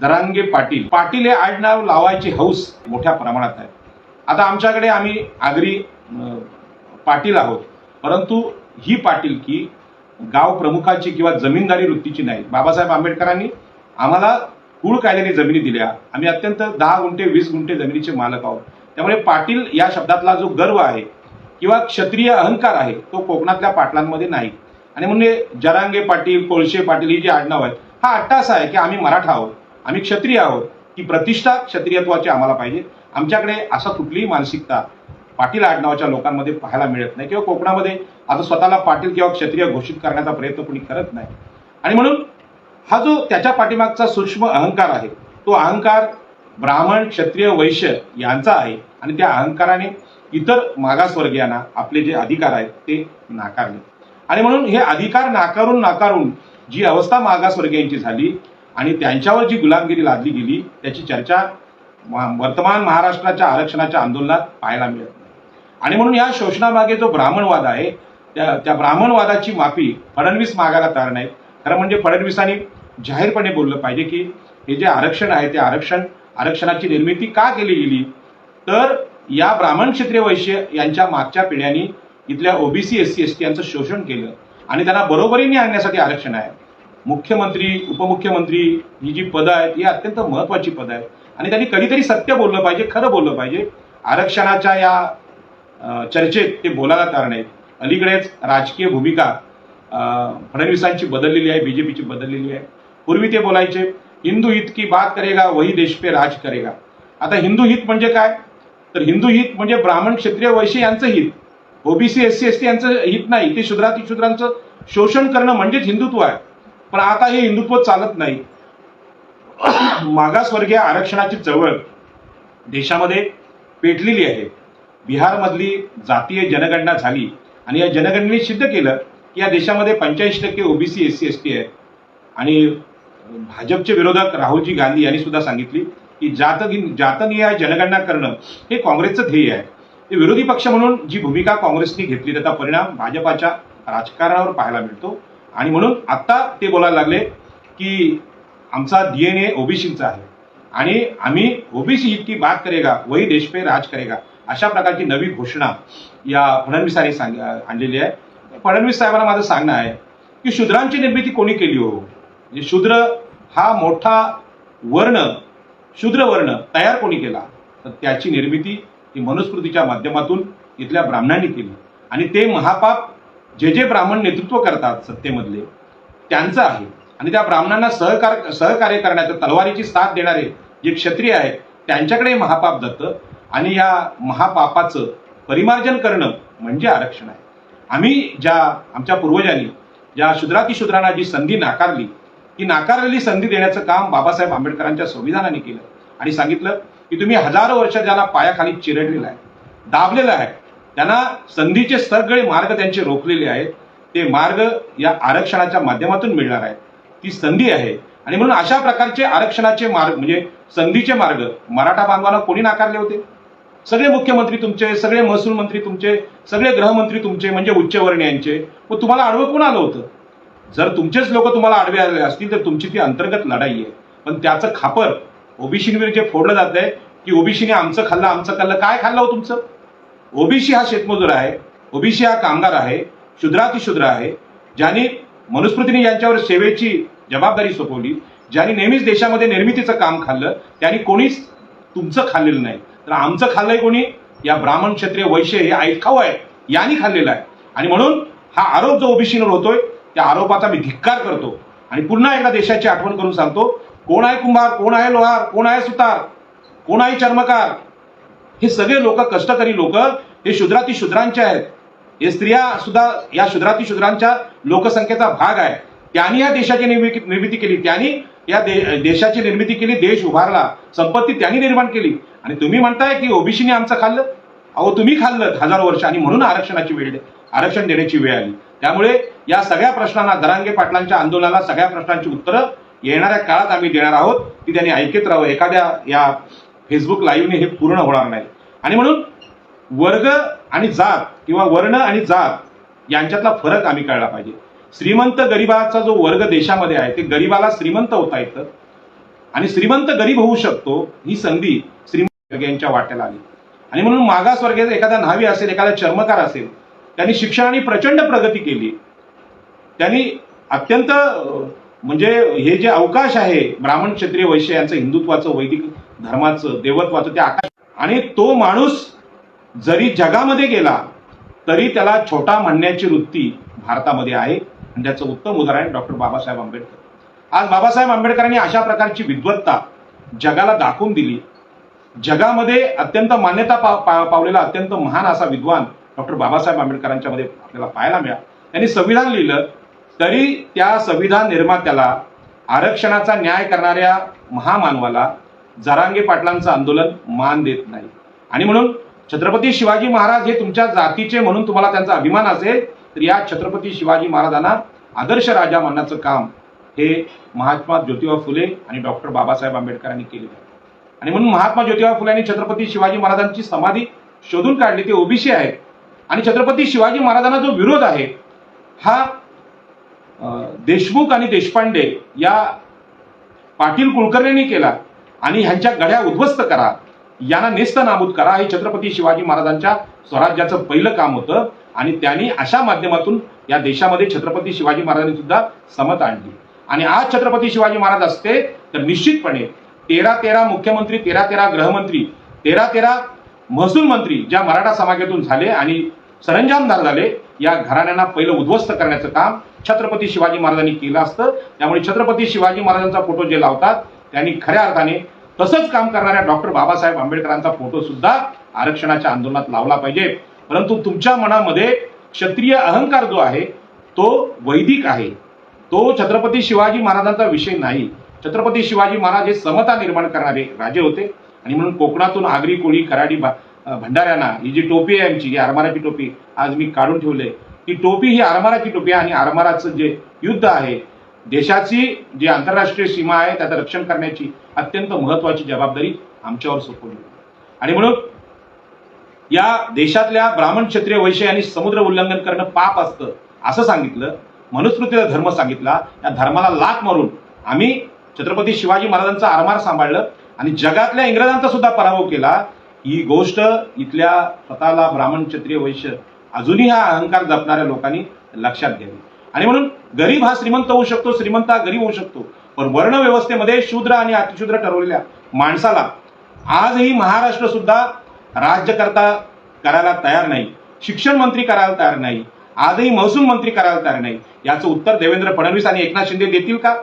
जरांगे पाटील हे आडनाव लावायची हौस मोठ्या प्रमाणात आहे. आता आमच्याकडे आम्ही आगरी पाटील आहोत, परंतु ही पाटीलकी गाव प्रमुखाची किंवा जमीनदारी वृत्तीची नाही. बाबासाहेब आंबेडकरांनी आम्हाला कुळ कायद्याने जमिनी दिल्या, आम्ही अत्यंत 10 गुंठे 20 गुंठे जमिनीचे मालक आहोत. त्यामुळे पाटील या शब्दातला जो गर्व आहे किंवा क्षत्रिय अहंकार आहे तो कोकणातल्या पाटलांमध्ये नाही. आणि म्हणजे जरांगे पाटील, कोळशे पाटील ही जी आडनाव आहेत हा अट्टास आहे की आम्ही मराठा आहोत, आम्ही क्षत्रिय आहोत, ही प्रतिष्ठा क्षत्रियत्वाची आम्हाला पाहिजे. आमच्याकडे असा कुठलीही मानसिकता पाटील आडनावाच्या लोकांमध्ये पाहायला मिळत नाही किंवा कोकणामध्ये आता स्वतःला पाटील किंवा क्षत्रिय घोषित करण्याचा प्रयत्न कोणी करत नाही. आणि म्हणून हा जो त्याच्या पाठीमागचा सूक्ष्म अहंकार आहे तो अहंकार ब्राह्मण, क्षत्रिय, वैश्य यांचा आहे. आणि त्या अहंकाराने इतर मागासवर्गीयांना आपले जे अधिकार आहेत ते नाकारले. आणि म्हणून हे अधिकार नाकारून जी अवस्था मागासवर्गीयांची झाली आणि त्यांच्यावर जी गुलामगिरी लादली गेली त्याची चर्चा वर्तमान महाराष्ट्राच्या आरक्षणाच्या आंदोलनात पाहायला मिळत नाही. आणि म्हणून या शोषणामागे जो ब्राह्मणवाद आहे त्या ब्राह्मणवादाची माफी फडणवीस मागायला तयार नाहीत. खरं म्हणजे फडणवीसांनी जाहीरपणे बोललं पाहिजे की हे जे आरक्षण आहे ते आरक्षणाची निर्मिती का केली गेली, तर या ब्राह्मण, क्षत्रिय, वैश्य यांच्या मागच्या पिढ्यांनी इथल्या ओबीसी एससी एसटी यांचं शोषण केलं आणि त्यांना बरोबरीने आणण्यासाठी आरक्षण आहे. मुख्यमंत्री, उपमुख्यमंत्री ही जी पदं आहेत ही अत्यंत महत्वाची पदं आहेत आणि त्यांनी कधीतरी सत्य बोललं पाहिजे, खरं बोललं पाहिजे. आरक्षणाच्या या चर्चेत ते बोलायला तयार नाहीत. अलीकडेच राजकीय भूमिका फडणवीसांची बदललेली आहे, बीजेपीची बदललेली आहे. पूर्वी ते बोलायचे हिंदू हित की बात करेगा वही देश पे राज करेगा. आता हिंदू हित म्हणजे काय, तर हिंदू हित म्हणजे ब्राह्मण, क्षत्रिय, वैश्य यांचं हित, ओबीसी एससी एसटी यांचं हित नाही. ते शूद्रांचं शोषण करणं म्हणजेच हिंदुत्व आहे. पण आता हे हिंदुत्व चालत नाही. मागासवर्गीय आरक्षणाची चळवळ देशामध्ये पेटलेली आहे. बिहारमधली जातीय जनगणना झाली आणि या जनगणनेने सिद्ध केलं की या देशामध्ये 85% ओबीसी एससी एसटी आहेत. आणि भाजपचे विरोधक राहुलजी गांधी यांनी सुद्धा सांगितली की जातनिहाय जनगणना करणं हे काँग्रेसचं ध्येय आहे. ते विरोधी पक्ष म्हणून जी भूमिका काँग्रेसने घेतली त्याचा परिणाम भाजपाच्या राजकारणावर पाहायला मिळतो. आणि म्हणून आता ते बोलायला लागले की आमचा डीएनए ओबीसीचा आहे आणि आम्ही ओबीसी हित की बात करेगा वही देश पे राज करेगा अशा प्रकारची नवी घोषणा या फडणवीसांनी आणलेली आहे. फडणवीस साहेबांना माझं सांगणं आहे की शूद्रांची निर्मिती कोणी केली हो? म्हणजे शूद्र हा मोठा वर्ण, शूद्र वर्ण तयार कोणी केला? तर त्याची निर्मिती ही मनुस्मृतीच्या माध्यमातून इथल्या ब्राह्मणांनी केली. आणि ते महापाप जे ब्राह्मण नेतृत्व करतात सत्तेमधले त्यांचं आहे. आणि त्या ब्राह्मणांना सहकार्य करण्याचं, तलवारीची साथ देणारे जे क्षत्रिय आहेत त्यांच्याकडे महापाप जातं. आणि या महापापाचं परिमार्जन करणं म्हणजे आरक्षण आहे. आमच्या पूर्वजांनी ज्या शूद्रातिशूद्रांना जी संधी नाकारली, ती नाकारलेली संधी देण्याचं काम बाबासाहेब आंबेडकरांच्या संविधानाने केलं. आणि सांगितलं की तुम्ही हजारो वर्ष ज्याला पायाखाली चिरडलेला आहे, दाबलेला आहे, त्यांना संधीचे सगळे मार्ग त्यांचे रोखलेले आहेत, ते मार्ग या आरक्षणाच्या माध्यमातून मिळणार आहे. ती संधी आहे. आणि म्हणून अशा प्रकारचे आरक्षणाचे मार्ग म्हणजे संधीचे मार्ग मराठा बांधवांना कोणी नाकारले होते? सगळे मुख्यमंत्री तुमचे, सगळे महसूल मंत्री तुमचे, सगळे गृहमंत्री तुमचे, म्हणजे उच्चवर्णीयांचे. मग तुम्हाला आडवं कोण आलं होतं? जर तुमचेच लोक तुम्हाला आडवे आले असतील तर तुमची ती अंतर्गत लढाई आहे. पण त्याचं खापर ओबीसीवर जे फोडलं जात आहे की ओबीसीने आमचं खाल्लं. काय खाल्लं हो तुमचं? ओबीसी हा शेतमजूर आहे, ओबीसी हा कामगार आहे, शूद्रातिशूद्र आहे, ज्यांनी मनुस्मृतीने यांच्यावर सेवेची जबाबदारी सोपवली, ज्यांनी नेहमीच देशामध्ये निर्मितीचं काम खाल्लं, त्यांनी कोणीच तुमचं खाल्लेलं नाही. तर आमचं खाल्लंय कोणी? या ब्राह्मण, क्षत्रिय, वैश्य हे ऐकाव आहे, यांनी खाल्लेलं आहे. आणि म्हणून हा आरोप जो ओबीसीवर होतोय त्या आरोपाचा मी धिक्कार करतो. आणि पुन्हा एकदा देशाची आठवण करून सांगतो, कोण आहे कुंभार, कोण आहे लोहार, कोण आहे सुतार, कोण आहे चर्मकार? हे सगळे लोक, कष्टकरी लोक, हे शूद्रातिशूद्रांचे आहेत. हे स्त्रिया सुद्धा या शूद्रातिशूद्रांच्या लोकसंख्येचा भाग आहे. त्यांनी या देशाची निर्मिती केली, त्यांनी या देशाची निर्मिती केली, देश उभारला, संपत्ती त्यांनी निर्माण केली. आणि तुम्ही म्हणताय की ओबीसीने आमचं खाल्लं. अहो, तुम्ही खाल्लं हजारो वर्ष, आणि म्हणून आरक्षण देण्याची वेळ आली. त्यामुळे या सगळ्या प्रश्नांना, दरांगे पाटलांच्या आंदोलनाला सगळ्या प्रश्नांची उत्तरं येणाऱ्या काळात आम्ही देणार आहोत. ती त्यांनी ऐकत राहावं. एखाद्या या फेसबुक लाईव्हने हे पूर्ण होणार नाही. आणि म्हणून वर्ग आणि जात किंवा वर्ण आणि जात यांच्यातला फरक आम्ही कळला पाहिजे. श्रीमंत गरिबाचा जो वर्ग देशामध्ये आहे, ते गरिबाला श्रीमंत होता येतं आणि श्रीमंत गरीब होऊ शकतो, ही संधी श्रीमंत यांच्या वाट्याला आली. आणि म्हणून मागासवर्गीय एखादा न्हावी असेल, एखादा चर्मकार असेल, त्यांनी शिक्षणाने प्रचंड प्रगती केली. त्यांनी अत्यंत म्हणजे हे जे अवकाश आहे ब्राह्मण, क्षत्रिय, वैश्य यांचं, हिंदुत्वाचं, वैदिक धर्माचं, देवत्वाचं, ते आकाश. आणि तो माणूस जरी जगामध्ये गेला तरी त्याला छोटा म्हणण्याची वृत्ती भारतामध्ये आहे. आणि त्याचं उत्तम उदाहरण डॉक्टर बाबासाहेब आंबेडकर. आज बाबासाहेब आंबेडकरांनी अशा प्रकारची विद्वत्ता जगाला दाखवून दिली. जगामध्ये अत्यंत मान्यता पावलेला अत्यंत महान असा विद्वान डॉक्टर बाबासाहेब आंबेडकरांच्या मध्ये आपल्याला पाहायला मिळाला. त्यांनी संविधान लिहिलं, तरी त्या संविधान निर्मात्याला, आरक्षणाचा न्याय करणाऱ्या महामानवाला जरांगे पाटलांचं आंदोलन मान देत नाही. आणि म्हणून छत्रपती शिवाजी महाराज हे तुमच्या जातीचे म्हणून तुम्हाला त्यांचा अभिमान असेल, तर या छत्रपती शिवाजी महाराजांना आदर्श राजा मानण्याचं काम हे महात्मा ज्योतिबा फुले आणि डॉक्टर बाबासाहेब आंबेडकरांनी केले. आणि म्हणून महात्मा ज्योतिबा फुले आणि छत्रपती शिवाजी महाराजांची समाधी शोधून काढली, ते ओबीसी आहेत. आणि छत्रपती शिवाजी महाराजांना जो विरोध आहे हा देशमुख आणि देशपांडे या पाटील कुलकर्णींनी केला. आणि ह्यांच्या गड्या उद्ध्वस्त करा, यांना नेस्त नाबूद करा, हे छत्रपती शिवाजी महाराजांच्या स्वराज्याचं पहिलं काम होतं. आणि त्यांनी अशा माध्यमातून या देशामध्ये छत्रपती शिवाजी महाराजांनी सुद्धा समता आणली. आणि आज छत्रपती शिवाजी महाराज असते तर निश्चितपणे 13 मुख्यमंत्री, 13 गृहमंत्री, 13 महसूल मंत्री ज्या मराठा समाजातून झाले आणि सरंजामदार झाले, या घराण्यांना पहिलं उद्ध्वस्त करण्याचं काम छत्रपती शिवाजी महाराजांनी केलं असतं. त्यामुळे छत्रपती शिवाजी महाराजांचा फोटो जे लावतात त्यांनी खऱ्या अर्थाने तसंच काम करणाऱ्या डॉक्टर बाबासाहेब आंबेडकरांचा फोटो सुद्धा आरक्षणाच्या आंदोलनात लावला पाहिजे. परंतु तुमच्या मनामध्ये क्षत्रिय अहंकार जो आहे तो वैदिक आहे, तो छत्रपती शिवाजी महाराजांचा विषय नाही. छत्रपती शिवाजी महाराज हे समता निर्माण करणारे राजे होते. आणि म्हणून कोकणातून आगरी, कोळी, कराडी, भंडाऱ्यांना ही जी टोपी आहे आमची, ही आरमाराची टोपी आज मी काढून ठेवले, ती टोपी ही आरमाराची टोपी आहे. आणि आरमाराचं जे युद्ध आहे, देशाची जी आंतरराष्ट्रीय सीमा आहे त्याचं रक्षण करण्याची अत्यंत महत्वाची जबाबदारी आमच्यावर सोपवली. आणि म्हणून या देशातल्या ब्राह्मण, क्षत्रिय, वैश्य यांनी समुद्र उल्लंघन करणं पाप असतं असं सांगितलं. मनुस्मृतीचा धर्म सांगितला. या धर्माला लाथ मारून आम्ही छत्रपती शिवाजी महाराजांचा आरमार सांभाळलं आणि जगातल्या इंग्रजांचा सुद्धा पराभव केला. ही गोष्ट इथल्या स्वतःला ब्राह्मण क्षत्रिय वैश्य अजूनही हा अहंकार जपणाऱ्या लोकांनी लक्षात घ्यावी. आणि म्हणून गरीब हा श्रीमंत होऊ शकतो, श्रीमंत हा गरीब होऊ शकतो, पण वर्ण व्यवस्थेमध्ये शूद्र आणि अतिशूद्र ठरवलेल्या माणसाला आजही महाराष्ट्र सुद्धा राज्यकर्ता करायला तयार नाही, शिक्षण मंत्री करायला तयार नाही, आजही महसूल मंत्री करायला तयार नाही. याचं उत्तर देवेंद्र फडणवीस आणि एकनाथ शिंदे देतील का?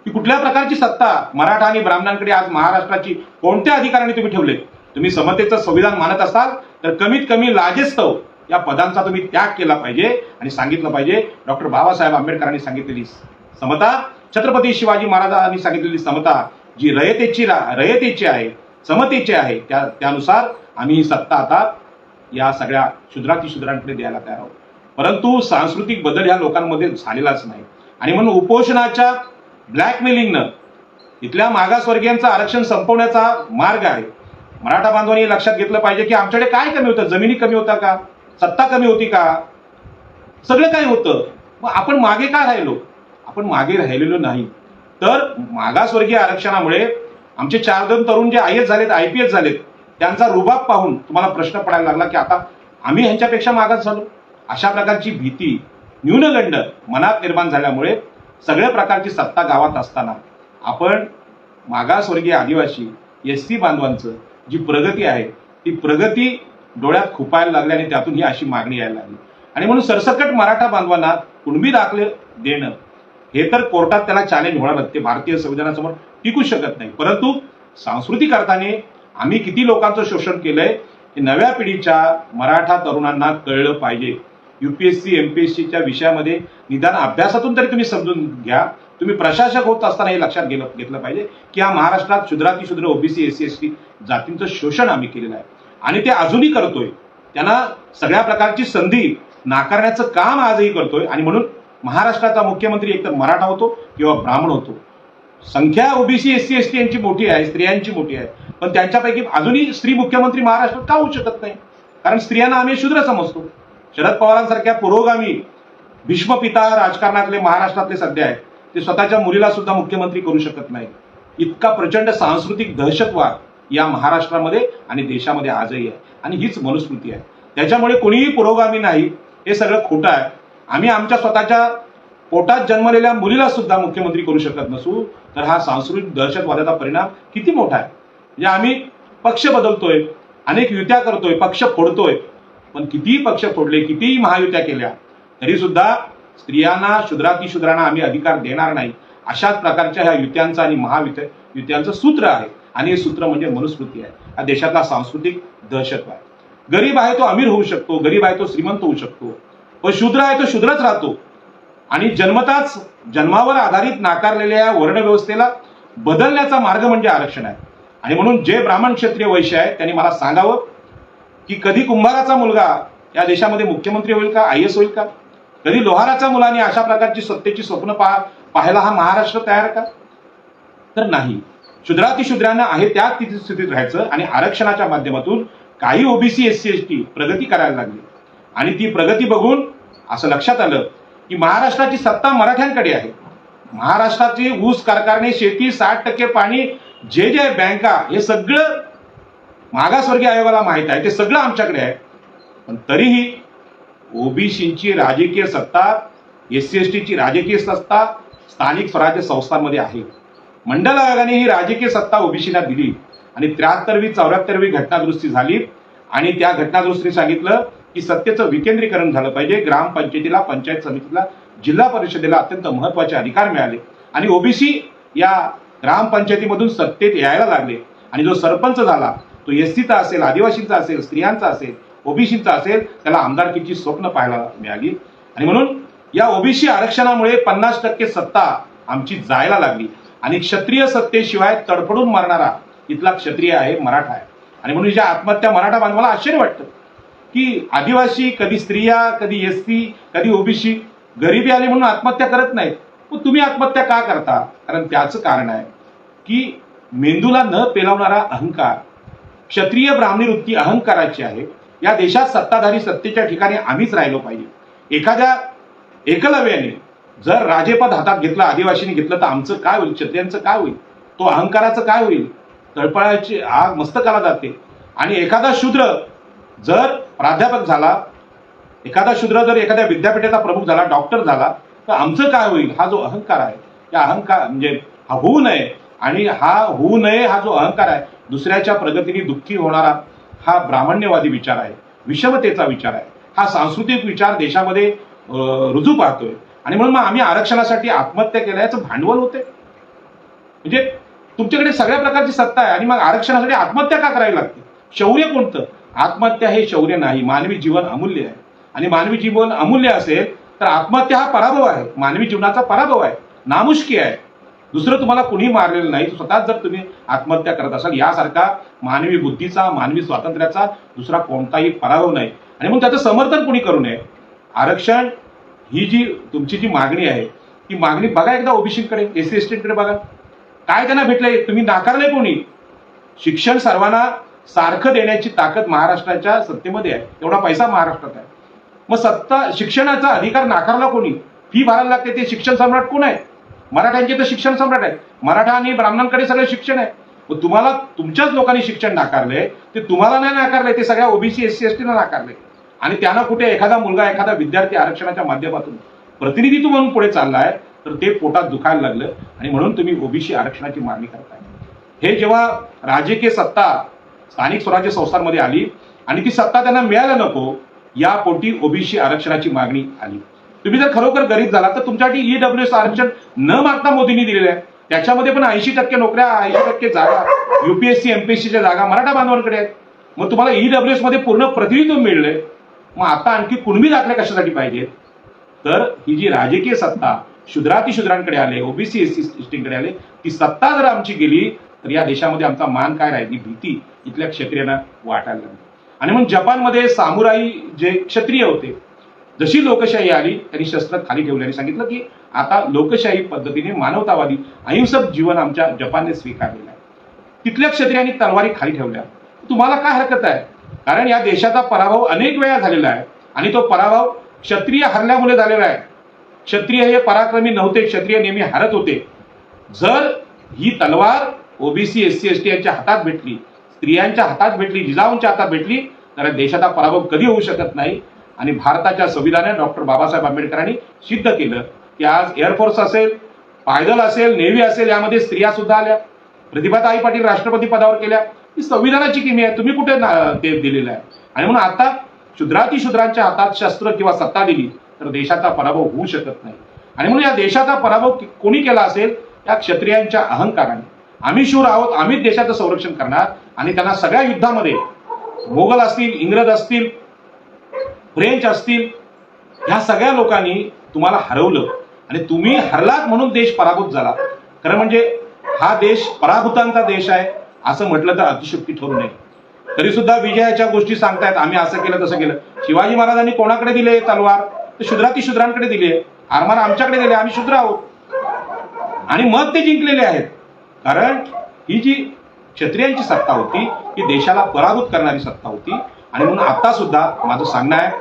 की कुठल्या प्रकारची सत्ता मराठा आणि ब्राह्मणांकडे आज महाराष्ट्राची कोणत्या अधिकाराने तुम्ही ठेवले? तुम्ही समतेचं संविधान मानत असाल तर कमीत कमी लाजेस्तव या पदांचा तुम्ही त्याग केला पाहिजे आणि सांगितलं पाहिजे डॉक्टर बाबासाहेब आंबेडकरांनी सांगितलेली समता, छत्रपती शिवाजी महाराजांनी सांगितलेली समता जी रयतेची आहे, समतेची आहे, त्यानुसार आम्ही ही सत्ता आता या सगळ्या शूद्रांकडे द्यायला तयार आहोत. परंतु सांस्कृतिक बदल ह्या लोकांमध्ये झालेलाच नाही. आणि म्हणून उपोषणाच्या ब्लॅकमेलिंगनं इथल्या मागासवर्गीयांचं आरक्षण संपवण्याचा मार्ग आहे. मराठा बांधवांनी लक्षात घेतलं पाहिजे की आमच्याकडे काय कमी होतं? जमिनी कमी होता का? सत्ता कमी होती का? सगळं काही होतं. मग आपण मागे का राहिलो? आपण मागे राहिलेलो नाही. तर मागासवर्गीय आरक्षणामुळे आमचे 4 तरुण जे IAS झालेत, IPS झालेत, त्यांचा रुबाब पाहून तुम्हाला प्रश्न पडायला लागला की आता आम्ही ह्यांच्यापेक्षा मागास झालो. अशा प्रकारची भीती, न्यूनगंड मनात निर्माण झाल्यामुळे सगळ्या प्रकारची सत्ता गावात असताना आपण मागासवर्गीय आदिवासी SC बांधवांचं जी प्रगती आहे ती प्रगती डोळ्यात खुपायला लागली आणि त्यातून ही अशी मागणी यायला लागली. आणि म्हणून सरसकट मराठा बांधवांना कुणबी दाखले देणं हे तर कोर्टात त्याला चॅलेंज होणार, ते भारतीय संविधानासमोर टिकू शकत नाही. परंतु सांस्कृतिक अर्थाने आम्ही किती लोकांचं शोषण केलंय हे नव्या पिढीच्या मराठा तरुणांना कळलं पाहिजे. UPSC MPSCच्या विषयामध्ये निदान अभ्यासातून तरी तुम्ही समजून घ्या. तुम्ही प्रशासक होत असताना हे लक्षात घेतलं पाहिजे की हा महाराष्ट्रात शूद्रातिशूद्र OBC SC ST जातींचं शोषण आम्ही केलेलं आहे आणि ते अजूनही करतोय. त्यांना सगळ्या प्रकारची संधी नाकारण्याचं काम आजही करतोय. आणि म्हणून महाराष्ट्राचा मुख्यमंत्री एकतर मराठा होतो किंवा ब्राह्मण होतो. संख्या OBC SC ST यांची मोठी आहे, स्त्रियांची मोठी आहे, पण त्यांच्यापैकी अजूनही स्त्री मुख्यमंत्री महाराष्ट्रात का होऊ शकत नाही? कारण स्त्रियांना आम्ही शूद्र समजतो. शरद पवारांसारख्या पुरोगामी भीष्म पिता राजकारणातले महाराष्ट्रातले सध्या आहेत, ते स्वतःच्या मुलीला सुद्धा मुख्यमंत्री करू शकत नाही. इतका प्रचंड सांस्कृतिक दहशतवाद या महाराष्ट्रामध्ये आणि देशामध्ये आजही आहे आणि हीच मनुस्मृती आहे. त्याच्यामुळे कोणीही पुरोगामी नाही, हे सगळं खोटं आहे. आम्ही आमच्या स्वतःच्या पोटात जन्मलेल्या मुलीला सुद्धा मुख्यमंत्री करू शकत नसू तर हा सांस्कृतिक दहशतवादाचा परिणाम किती मोठा आहे. म्हणजे आम्ही पक्ष बदलतोय, अनेक युत्या करतोय, पक्ष फोडतोय, पण कितीही पक्ष फोडले, कितीही महायुत्या केल्या तरी सुद्धा स्त्रियांना, शूद्रातिशूद्रांना आम्ही अधिकार देणार नाही. अशाच प्रकारच्या ह्या युत्यांचं आणि महायुत्यांचं सूत्र आहे आणि हे सूत्र म्हणजे मनुस्मृती आहे. हा देशातला सांस्कृतिक दहशतवाद. गरीब आहे तो अमीर होऊ शकतो, गरीब आहे तो श्रीमंत होऊ शकतो, पण शूद्र आहे तो शूद्रच राहतो. आणि जन्मावर आधारित नाकारलेल्या वर्णव्यवस्थेला बदलण्याचा मार्ग म्हणजे आरक्षण आहे. आणि म्हणून जे ब्राह्मण क्षत्रिय वैश्य आहेत त्यांनी मला सांगावं की कधी कुंभाराचा मुलगा या देशामध्ये मुख्यमंत्री होईल का, IAS होईल का? कधी लोहाराच्या मुलाने अशा प्रकारची सत्तेची स्वप्न पाहायला हा महाराष्ट्र तयार का? तर नाही. शूद्रातिशूद्रांना आहे त्या स्थितीत राहायचं आणि आरक्षणाच्या माध्यमातून काही OBC SC ST प्रगती करायला लागली आणि ती प्रगती बघून असं लक्षात आलं की महाराष्ट्राची सत्ता मराठ्यांकडे आहे. महाराष्ट्राची ऊस कारखाने, शेती, 60% पाणी, जे बँका, हे सगळं मागासवर्गीय आयोगाला माहित आहे, ते सगळं आमच्याकडे आहे. पण तरीही OBCची राजकीय सत्ता, SC STची राजकीय सत्ता स्थानिक स्वराज्य संस्थांमध्ये आहे. मंडल आयोगाने ही राजकीय सत्ता OBCला दिली आणि 73वी 74वी घटनादुरुस्ती झाली आणि त्या घटनादुरुस्तीने सांगितलं की सत्तेचं विकेंद्रीकरण झालं पाहिजे. ग्रामपंचायतीला, पंचायत समितीला, जिल्हा परिषदेला अत्यंत महत्वाचे अधिकार मिळाले आणि OBC या ग्रामपंचायतीमधून सत्तेत यायला लागले आणि जो सरपंच झाला तो SCचा असेल, आदिवासींचा असेल, स्त्रियांचा असेल, OBCचा असेल, त्याला आमदारकीची स्वप्न पाहायला मिळाली. आणि म्हणून या OBC आरक्षणामुळे 50% सत्ता आमची जायला लागली आणि क्षत्रिय सत्तेशिवाय तडफडून मारणारा इथला क्षत्रिय आहे, मराठा आहे. आणि म्हणून ज्या आत्महत्या मराठा बांधवाला आश्चर्य वाटतं की आदिवासी, कधी स्त्रिया, कधी SC, कधी OBC गरिबी आली म्हणून आत्महत्या करत नाहीत. मग तुम्ही आत्महत्या का करता? कारण त्याचं कारण आहे की मेंदूला न पेलवणारा अहंकार, क्षत्रिय ब्राह्मणी वृत्ती अहंकाराची आहे. या देशात सत्ताधारी सत्तेच्या ठिकाणी आम्हीच राहिलो पाहिजे. एखाद्या एकलव्याने जर राजेपद हातात घेतलं, आदिवासींनी घेतलं, तर आमचं काय होईल? क्षत्रियांचं काय होईल? तो अहंकाराचं काय होईल? तळपळाची आग मस्तकाला जाते आणि एखादा शूद्र जर प्राध्यापक झाला, एखादा शूद्र जर एखाद्या विद्यापीठाचा प्रमुख झाला, डॉक्टर झाला, तर आमचं काय होईल? हा जो अहंकार आहे, त्या अहंकार म्हणजे हा होऊ नये, आणि हा होऊ नये हा जो अहंकार आहे, दुसऱ्याच्या प्रगतीने दुःखी होणारा हा ब्राह्मण्यवादी विचार आहे, विषमतेचा विचार आहे, हा सांस्कृतिक विचार देशामध्ये रुजू पाहतोय. आणि म्हणून मग आम्ही आरक्षणासाठी आत्महत्या केल्याचं भांडवल होते. म्हणजे तुमच्याकडे सगळ्या प्रकारची सत्ता आहे आणि मग आरक्षणासाठी आत्महत्या का करावी लागते? शौर्य कोणतं? आत्महत्या हे शौर्य नाही. मानवी जीवन अमूल्य आहे आणि मानवी जीवन अमूल्य असेल तर आत्महत्या हा पराभव आहे, मानवी जीवनाचा पराभव आहे, नामुष्की आहे. दुसरं तुम्हाला कुणी मारलेलं नाही, स्वतःच जर तुम्ही आत्महत्या करत असाल, यासारखा मानवी बुद्धीचा, मानवी स्वातंत्र्याचा दुसरा कोणताही पराभव नाही. आणि मग त्याचं समर्थन कोणी करू नये. आरक्षण ही जी तुमची जी मागणी आहे, ती मागणी बघा एकदा ओबीसीकडे, एससी एसटीकडे बघा, काय त्यांना भेटलंय? तुम्ही नाकारलंय कोणी? शिक्षण सर्वांना सारखं देण्याची ताकद महाराष्ट्राच्या सत्तेमध्ये आहे, एवढा पैसा महाराष्ट्रात आहे. मग सत्ता शिक्षणाचा अधिकार नाकारला कोणी? फी भरायला लागते, ते शिक्षण सम्राट कोण आहे? मराठ्यांचे तर शिक्षण सम्राट आहे. मराठा आणि ब्राह्मणांकडे सगळं शिक्षण आहे. मग तुम्हाला तुमच्याच लोकांनी शिक्षण नाकारलंय, ते तुम्हाला नाही नाकारलंय, ते सगळ्या ओबीसी एससी एसटीला नाकारलंय. आणि त्यांना कुठे एखादा मुलगा, एखादा विद्यार्थी आरक्षणाच्या माध्यमातून प्रतिनिधित्व म्हणून पुढे चाललाय, तर ते पोटात दुखायला लागलं आणि म्हणून तुम्ही ओबीसी आरक्षणाची मागणी करताय. हे जेव्हा राजकीय सत्ता स्थानिक स्वराज्य संस्थांमध्ये आली आणि ती सत्ता त्यांना मिळायला नको, या पोटी ओबीसी आरक्षणाची मागणी आली. तुम्ही जर खरोखर गरीब झाला तर तुमच्यासाठी ईडब्ल्यूएस आरक्षण न मागता मोदींनी दिलेलं आहे. त्याच्यामध्ये पण 80% नोकऱ्या, 80% जागा, युपीएससी एमपीएससीच्या जागा मराठा बांधवांकडे आहेत. मग तुम्हाला ईडब्ल्यूएस मध्ये पूर्ण प्रतिनिधित्व मिळलंय. मग आता आणखी कुणबी दाखले कशासाठी पाहिजेत? तर ही जी राजकीय सत्ता शूद्रांकडे आले, ओबीसी एससी एसटीकडे आले, ती सत्ता जर आमची गेली तर या देशामध्ये आमचा मान काय राहील, ही भीती इथल्या क्षत्रियांना वाटायला लागली. आणि मग जपानमध्ये सामुराई जे क्षत्रिय होते, जशी लोकशाही आली त्यांनी शस्त्र खाली ठेवले आणि सांगितलं की आता लोकशाही पद्धतीने मानवतावादी अहिंसक जीवन आमच्या जपानने स्वीकारलेलं आहे. तिथल्या क्षत्रियांनी तलवारी खाली ठेवल्या. तुम्हाला काय हरकत आहे? कारण या देशाचा पराभव अनेक वेळा झालेला आहे आणि तो पराभव क्षत्रिय हरल्यामुळे झालेला आहे. क्षत्रिय हे पराक्रमी नव्हते, क्षत्रिय नेहमी हरत होते. जर ही तलवार ओबीसी एससी एसटी यांच्या हातात भेटली, स्त्रियांच्या हातात भेटली, जिजाऊंच्या हातात भेटली, तर देशाचा पराभव कधी होऊ शकत नाही. आणि भारताच्या संविधानाने डॉक्टर बाबासाहेब आंबेडकरांनी सिद्ध केलं की आज एअरफोर्स असेल, पायदल असेल, नेव्ही असेल, यामध्ये स्त्रिया सुद्धा आल्या. प्रतिभाताई पाटील राष्ट्रपती पदावर केल्या. ही संविधानाची किमी आहे, तुम्ही कुठे ते दिलेलं आहे? आणि म्हणून आता शूद्रांच्या हातात शस्त्र किंवा सत्ता दिली तर देशाचा पराभव होऊ शकत नाही. आणि म्हणून या देशाचा पराभव कोणी केला असेल? या क्षत्रियांच्या अहंकाराने. आम्ही शूर आहोत, आम्हीच देशाचं संरक्षण करणार. आणि त्यांना सगळ्या युद्धामध्ये मोगल असतील, इंग्रज असतील, फ्रेंच असतील, ह्या सगळ्या लोकांनी तुम्हाला हरवलं आणि तुम्ही हरलात म्हणून देश पराभूत झाला. खरं म्हणजे हा देश पराभूतांचा देश आहे असं म्हटलं तर अतिशयोक्ती ठरू नये. तरी सुद्धा विजयाच्या गोष्टी सांगतायत, आम्ही असं केलं तसं केलं. शिवाजी महाराजांनी कोणाकडे दिले तलवार? तर शूद्रांकडे दिली. आरमार आमच्याकडे दिले, आम्ही शूद्र आहोत. आणि मग ते जिंकलेले आहेत. कारण ही जी क्षत्रियांची सत्ता होती ही देशाला पराभूत करणारी सत्ता होती. आणि म्हणून आता सुद्धा माझं सांगणं आहे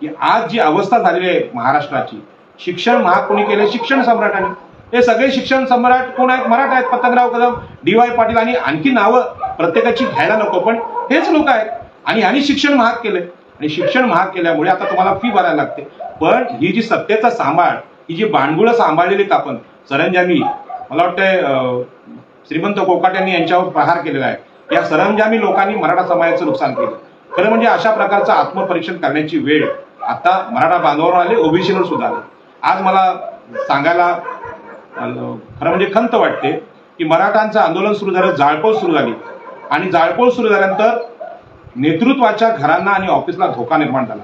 की आज जी अवस्था झालेली आहे महाराष्ट्राची, शिक्षण महाग कोणी केले? शिक्षण सम्राटांनी. हे सगळे शिक्षण सम्राट कोण आहेत? मराठा आहेत. पतंगराव कदम, डी.वाय. पाटील आणि आणखी नावं प्रत्येकाची घ्यायला नको, पण हेच लोक आहेत. आणि यांनी शिक्षण महाग केलंय आणि शिक्षण महाग केल्यामुळे आता तुम्हाला फी भरायला लागते. पण ही जी सत्तेचा सांभाळ, ही जी बाणगुळं सांभाळलेलीत आपण, सरंजामी, मला वाटतंय श्रीमंत कोकाट्यांनी यांच्यावर प्रहार केलेला आहे. या सरंजामी लोकांनी मराठा समाजाचं नुकसान केलं. खरं म्हणजे अशा प्रकारचं आत्मपरीक्षण करण्याची वेळ आता मराठा बांधवांवर आले, ओबीसीवर सुद्धा आले. आज मला सांगायला खरं म्हणजे खंत वाटते की मराठांचं आंदोलन सुरू झालं, जाळपोळ सुरू झाली आणि जाळपोळ सुरू झाल्यानंतर नेतृत्वाच्या घरांना आणि ऑफिसला धोका निर्माण झाला.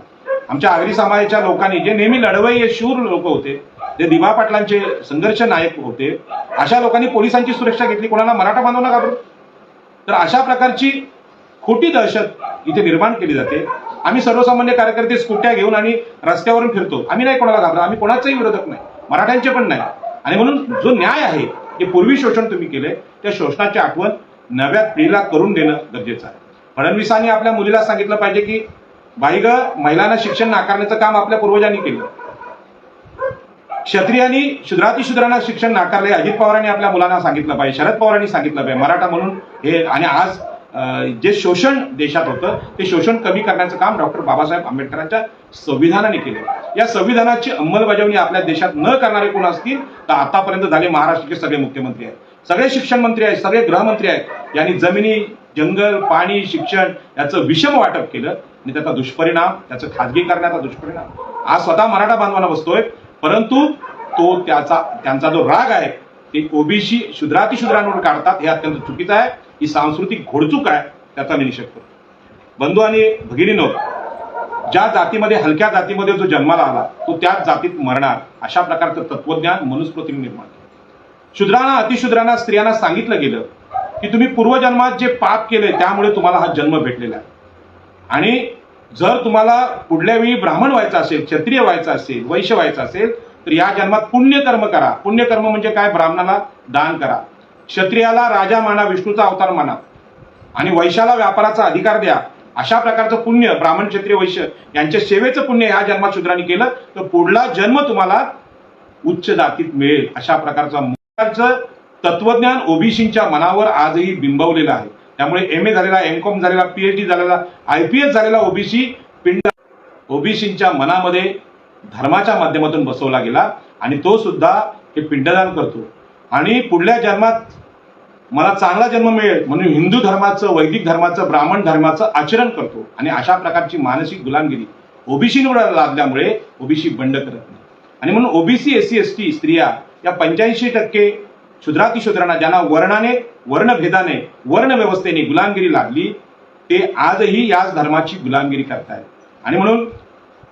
आमच्या आगरी समाजाच्या लोकांनी, जे नेहमी लढवय्ये शूर लोक होते, जे दिवा पाटलांचे संघर्ष नायक होते, अशा लोकांनी पोलिसांची सुरक्षा घेतली. कोणाला? मराठा बांधवांना घाबरून. तर अशा प्रकारची खोटी दहशत इथे निर्माण केली जाते. आम्ही सर्वसामान्य कार्यकर्ते स्कूट्या घेऊन आणि रस्त्यावरून फिरतो. आम्ही नाही कोणाला घाबरत, आम्ही कोणाचाही विरोधक नाही, मराठ्यांचे पण नाही. आणि म्हणून जो न्याय आहे, जे पूर्वी शोषण तुम्ही केले, त्या शोषणाची आठवण नव्या पिढीला करून देणं गरजेचं आहे. फडणवीसांनी आपल्या मुलीला सांगितलं पाहिजे की बाई ग, महिलांना शिक्षण नाकारण्याचं काम आपल्या पूर्वजांनी केलं. क्षत्रियांनी शूद्रांना शिक्षण नाकारले. अजित पवारांनी आपल्या मुलांना सांगितलं पाहिजे, शरद पवारांनी सांगितलं पाहिजे, मराठा म्हणून हे. आणि आज जे शोषण देशात होतं ते शोषण कमी करण्याचं काम डॉक्टर बाबासाहेब आंबेडकरांच्या संविधानाने केलं. या संविधानाची अंमलबजावणी आपल्या देशात न करणारे कोण असतील तर आतापर्यंत झाले महाराष्ट्राचे सगळे मुख्यमंत्री आहेत, सगळे शिक्षण मंत्री आहेत, सगळे गृहमंत्री आहेत. यांनी जमिनी, जंगल, पाणी, शिक्षण याचं विषम वाटप केलं आणि त्याचा दुष्परिणाम, त्याचं खाजगीकरणाचा दुष्परिणाम आज स्वतः मराठा बांधवांना बसतोय. परंतु तो त्यांचा जो राग आहे ते ओबीसी शूद्रातिशूद्रांवर काढतात, हे अत्यंत चुकीचं आहे. ही सांस्कृतिक घोडचूक आहे, त्याचा मी निषेध करतो. बंधू आणि भगिनींनो, ज्या जातीमध्ये, हलक्या जातीमध्ये जो जन्माला आला तो त्याच जातीत मरणार, अशा प्रकारचं तत्वज्ञान मनुस्मृतीने निर्माण केलं. शूद्रांना, अतिशूद्रांना, स्त्रियांना सांगितलं गेलं की तुम्ही पूर्वजन्मात जे पाप केले त्यामुळे तुम्हाला हा जन्म भेटलेला आहे, आणि जर तुम्हाला पुढल्या वेळी ब्राह्मण व्हायचं असेल, क्षत्रिय व्हायचं असेल, वैश्य व्हायचं असेल तर या जन्मात पुण्यकर्म करा. पुण्यकर्म म्हणजे काय? ब्राह्मणाला दान करा, क्षत्रियाला राजा माना, विष्णूचा अवतार माना, आणि वैश्याला व्यापाराचा अधिकार द्या. अशा प्रकारचं पुण्य ब्राह्मण, क्षत्रिय, वैश्य यांच्या सेवेचं पुण्य या जन्मात शूद्रांनी केलं तर पुढला जन्म तुम्हाला उच्च जातीत मिळेल. अशा प्रकारचं तत्वज्ञान ओबीसींच्या मनावर आजही बिंबवलेलं आहे. त्यामुळे MA झालेला, MCOM झालेला, PhD झालेला, IPS झालेला ओबीसी ओबीसींच्या मनामध्ये धर्माच्या माध्यमातून बसवला गेला, आणि तो सुद्धा हे पिंडदान करतो आणि पुढल्या जन्मात मला चांगला जन्म मिळेल म्हणून हिंदू धर्माचं, वैदिक धर्माचं, ब्राह्मण धर्माचं आचरण करतो. आणि अशा प्रकारची मानसिक गुलामगिरी ओबीसींवर लादल्यामुळे ओबीसी बंड करत नाही. आणि म्हणून ओबीसी, SC, ST स्त्रिया या 85% शूद्रातिशूद्रांना, ज्यांना वर्णाने, वर्णभेदाने, वर्णव्यवस्थेने गुलामगिरी लागली, ते आजही याच धर्माची गुलामगिरी करतायत. आणि म्हणून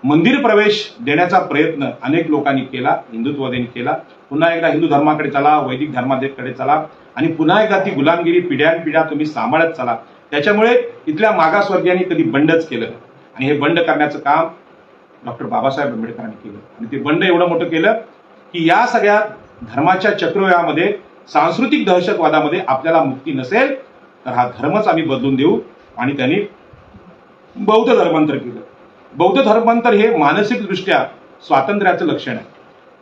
मंदिर प्रवेश देण्याचा प्रयत्न अनेक लोकांनी केला, हिंदुत्ववाद्यांनी केला. पुन्हा एकदा हिंदू धर्माकडे चला, वैदिक धर्माकडे चला, आणि पुन्हा एकदा ती गुलामगिरी पिढ्यानपिढ्या तुम्ही सांभाळत चला. त्याच्यामुळे इथल्या मागासवर्गीयांनी कधी बंडच केलं, आणि हे बंड करण्याचं काम डॉक्टर बाबासाहेब आंबेडकरांनी केलं. आणि ते बंड एवढं मोठं केलं की या सगळ्या धर्माच्या चक्रव्यूहामध्ये, सांस्कृतिक दहशतवादामध्ये आपल्याला मुक्ती नसेल तर हा धर्मच आम्ही बदलून देऊ. आणि त्यांनी बौद्ध धर्मांतर केलं. बौद्ध धर्मांतर हे मानसिकदृष्ट्या स्वातंत्र्याचं लक्षण आहे,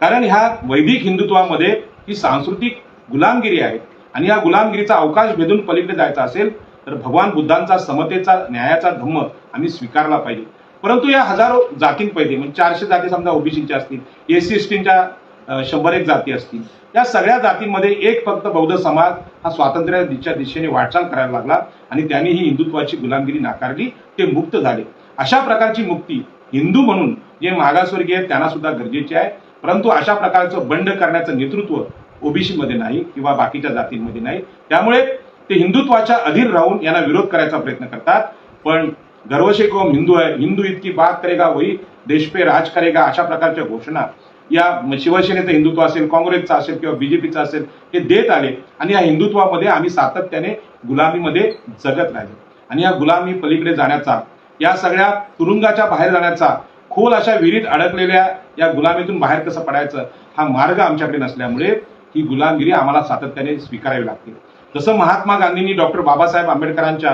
कारण ह्या वैदिक हिंदुत्वामध्ये ही सांस्कृतिक गुलामगिरी आहे, आणि या गुलामगिरीचा अवकाश भेदून पलीकडे जायचा असेल तर भगवान बुद्धांचा समतेचा, न्यायाचा धम्म आम्ही स्वीकारला पाहिजे. परंतु या हजारो जातींपैकी, म्हणजे 400 जाती समजा ओबीसीच्या असतील, SC, STच्या 101 जाती असतील, या सगळ्या जातींमध्ये एक फक्त बौद्ध समाज हा स्वातंत्र्याच्या दिशेने वाटचाल करायला लागला, आणि त्यांनी ही हिंदुत्वाची गुलामगिरी नाकारली, ते मुक्त झाले. अशा प्रकारची मुक्ती हिंदू म्हणून जे मागासवर्गीय आहेत त्यांना सुद्धा गरजेची आहे. परंतु अशा प्रकारचं बंड करण्याचं नेतृत्व ओबीसी मध्ये नाही किंवा बाकीच्या जातींमध्ये नाही. त्यामुळे ते हिंदुत्वाच्या अधीन राहून यांना विरोध करायचा प्रयत्न करतात. पण गर्व से कौम हिंदू आहे, हिंदू इतकी बात करेगा वही देश पे राज करेगा, अशा प्रकारच्या घोषणा या शिवसेनेचं हिंदुत्व असेल, काँग्रेसचं असेल किंवा बीजेपीचं असेल, हे देत आले. आणि या हिंदुत्वामध्ये आम्ही सातत्याने गुलामीमध्ये जगत राहिलो. आणि या गुलामी पलीकडे जाण्याचा, या सगळ्या तुरुंगाच्या बाहेर जाण्याचा, खोल अशा विहिरीत अडकलेल्या या गुलामीतून बाहेर कसं पडायचं हा मार्ग आमच्याकडे नसल्यामुळे ही गुलामगिरी आम्हाला सातत्याने स्वीकारावी लागते. जसं महात्मा गांधींनी डॉक्टर बाबासाहेब आंबेडकरांच्या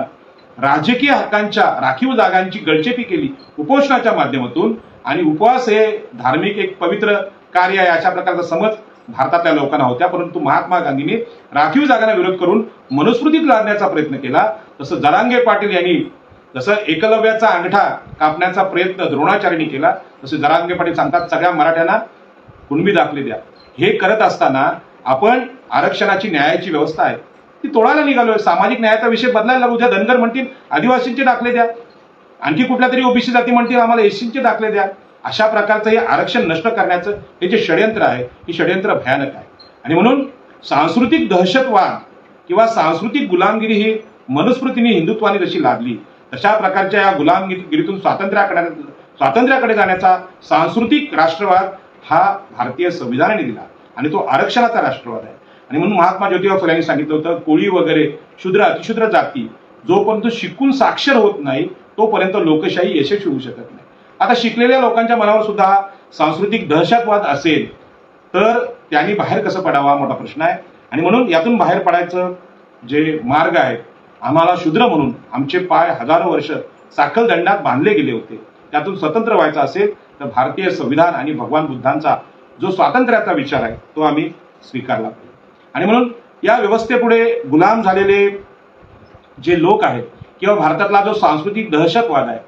राजकीय हक्कांच्या, राखीव जागांची गळचेपी केली उपोषणाच्या माध्यमातून, आणि उपवास हे धार्मिक एक पवित्र कार्य आहे अशा प्रकारचा समज भारतातल्या लोकांना होत्या. परंतु महात्मा गांधींनी राखीव जागांना विरोध करून मनुस्मृतीत लादण्याचा प्रयत्न केला. तसं जरांगे पाटील यांनी जसं एकलव्याचा अंगठा कापण्याचा प्रयत्न द्रोणाचार्यांनी केला, तसे जरांगे पाटील सांगतात सगळ्या मराठ्यांना कुणबी दाखले द्या. हे करत असताना आपण आरक्षणाची, न्यायाची व्यवस्था आहे ती तोडायला निघालोय. सामाजिक न्यायाचा विषय बदलायला लागू द्या. धनगर म्हणतील आदिवासींचे दाखले द्या, आणखी कुठल्या तरी ओबीसी जाती म्हणतील आम्हाला SCचे दाखले द्या. अशा प्रकारचं हे आरक्षण नष्ट करण्याचं हे जे षडयंत्र आहे, हे षडयंत्र भयानक आहे. आणि म्हणून सांस्कृतिक दहशतवाद किंवा सांस्कृतिक गुलामगिरी ही मनुस्मृतीने, हिंदुत्वाने जशी लादली, तशा प्रकारच्या या गुलामगिरीतून स्वातंत्र्याकडे जाण्याचा सांस्कृतिक राष्ट्रवाद हा भारतीय संविधानाने दिला, आणि तो आरक्षणाचा राष्ट्रवाद आहे. आणि म्हणून महात्मा ज्योतिबा फुले यांनी सांगितलं होतं, कोळी वगैरे शूद्र, अतिशूद्र जाती जोपर्यंत शिकून साक्षर होत नाही तोपर्यंत लोकशाही यशस्वी होऊ शकत नाही. आता शिकलेल्या लोकांच्या मनावर सुद्धा सांस्कृतिक दहशतवाद असेल तर त्यांनी बाहेर कसं पडावा मोठा प्रश्न आहे. आणि म्हणून यातून बाहेर पडायचं जे मार्ग आहेत, आम्हाला शूद्र म्हणून आमचे पाय हजारो वर्ष साखळदंडात बांधले गेले होते, त्यातून स्वतंत्र व्हायचं असेल तर भारतीय संविधान आणि भगवान बुद्धांचा जो स्वातंत्र्याचा विचार आहे तो आम्ही स्वीकारला पाहिजे. आणि म्हणून या व्यवस्थेपुढे गुलाम झालेले जे लोक आहेत किंवा भारतातला जो सांस्कृतिक दहशतवाद आहे,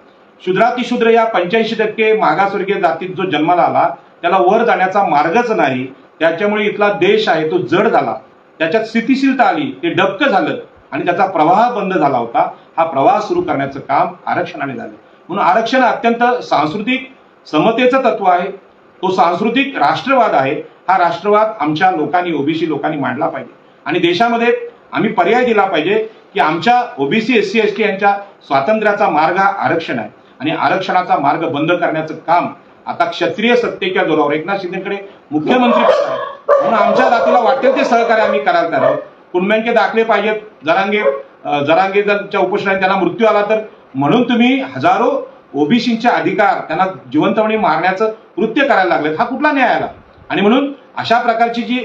शूद्रातिशूद्र या 85% मागासवर्गीय जातीत जो जन्माला आला त्याला वर जाण्याचा मार्गच नाही, त्याच्यामुळे इथला देश आहे तो जड झाला, त्याच्यात स्थितिशीलता आली, ते डबकं झालं आणि त्याचा प्रवाह बंद झाला होता. हा प्रवाह सुरू करण्याचं काम आरक्षणाने झालं. म्हणून आरक्षण अत्यंत सांस्कृतिक समतेचं तत्व आहे, तो सांस्कृतिक राष्ट्रवाद आहे. हा राष्ट्रवाद आमच्या लोकांनी, ओबीसी लोकांनी मांडला पाहिजे आणि देशामध्ये आम्ही पर्याय दिला पाहिजे की आमच्या ओबीसी SC ST यांच्या स्वातंत्र्याचा मार्ग हा आरक्षण आहे आणि आरक्षणाचा मार्ग बंद करण्याचं काम आता क्षत्रिय सत्तेच्या जोरावर एकनाथ शिंदेकडे मुख्यमंत्री आहे, म्हणून आमच्या जातीला वाटेल ते सहकार्य आम्ही करायला तयार आहोत. कुणब्यांचे दाखले पाहिजेत, जरांगेच्या उपोषणाने त्यांना मृत्यू आला तर म्हणून तुम्ही हजारो ओबीसींचे अधिकार त्यांना जिवंतपणे मारण्याचं कृत्य करायला लागलेत, हा कुठला न्याय आला? आणि म्हणून अशा प्रकारची जी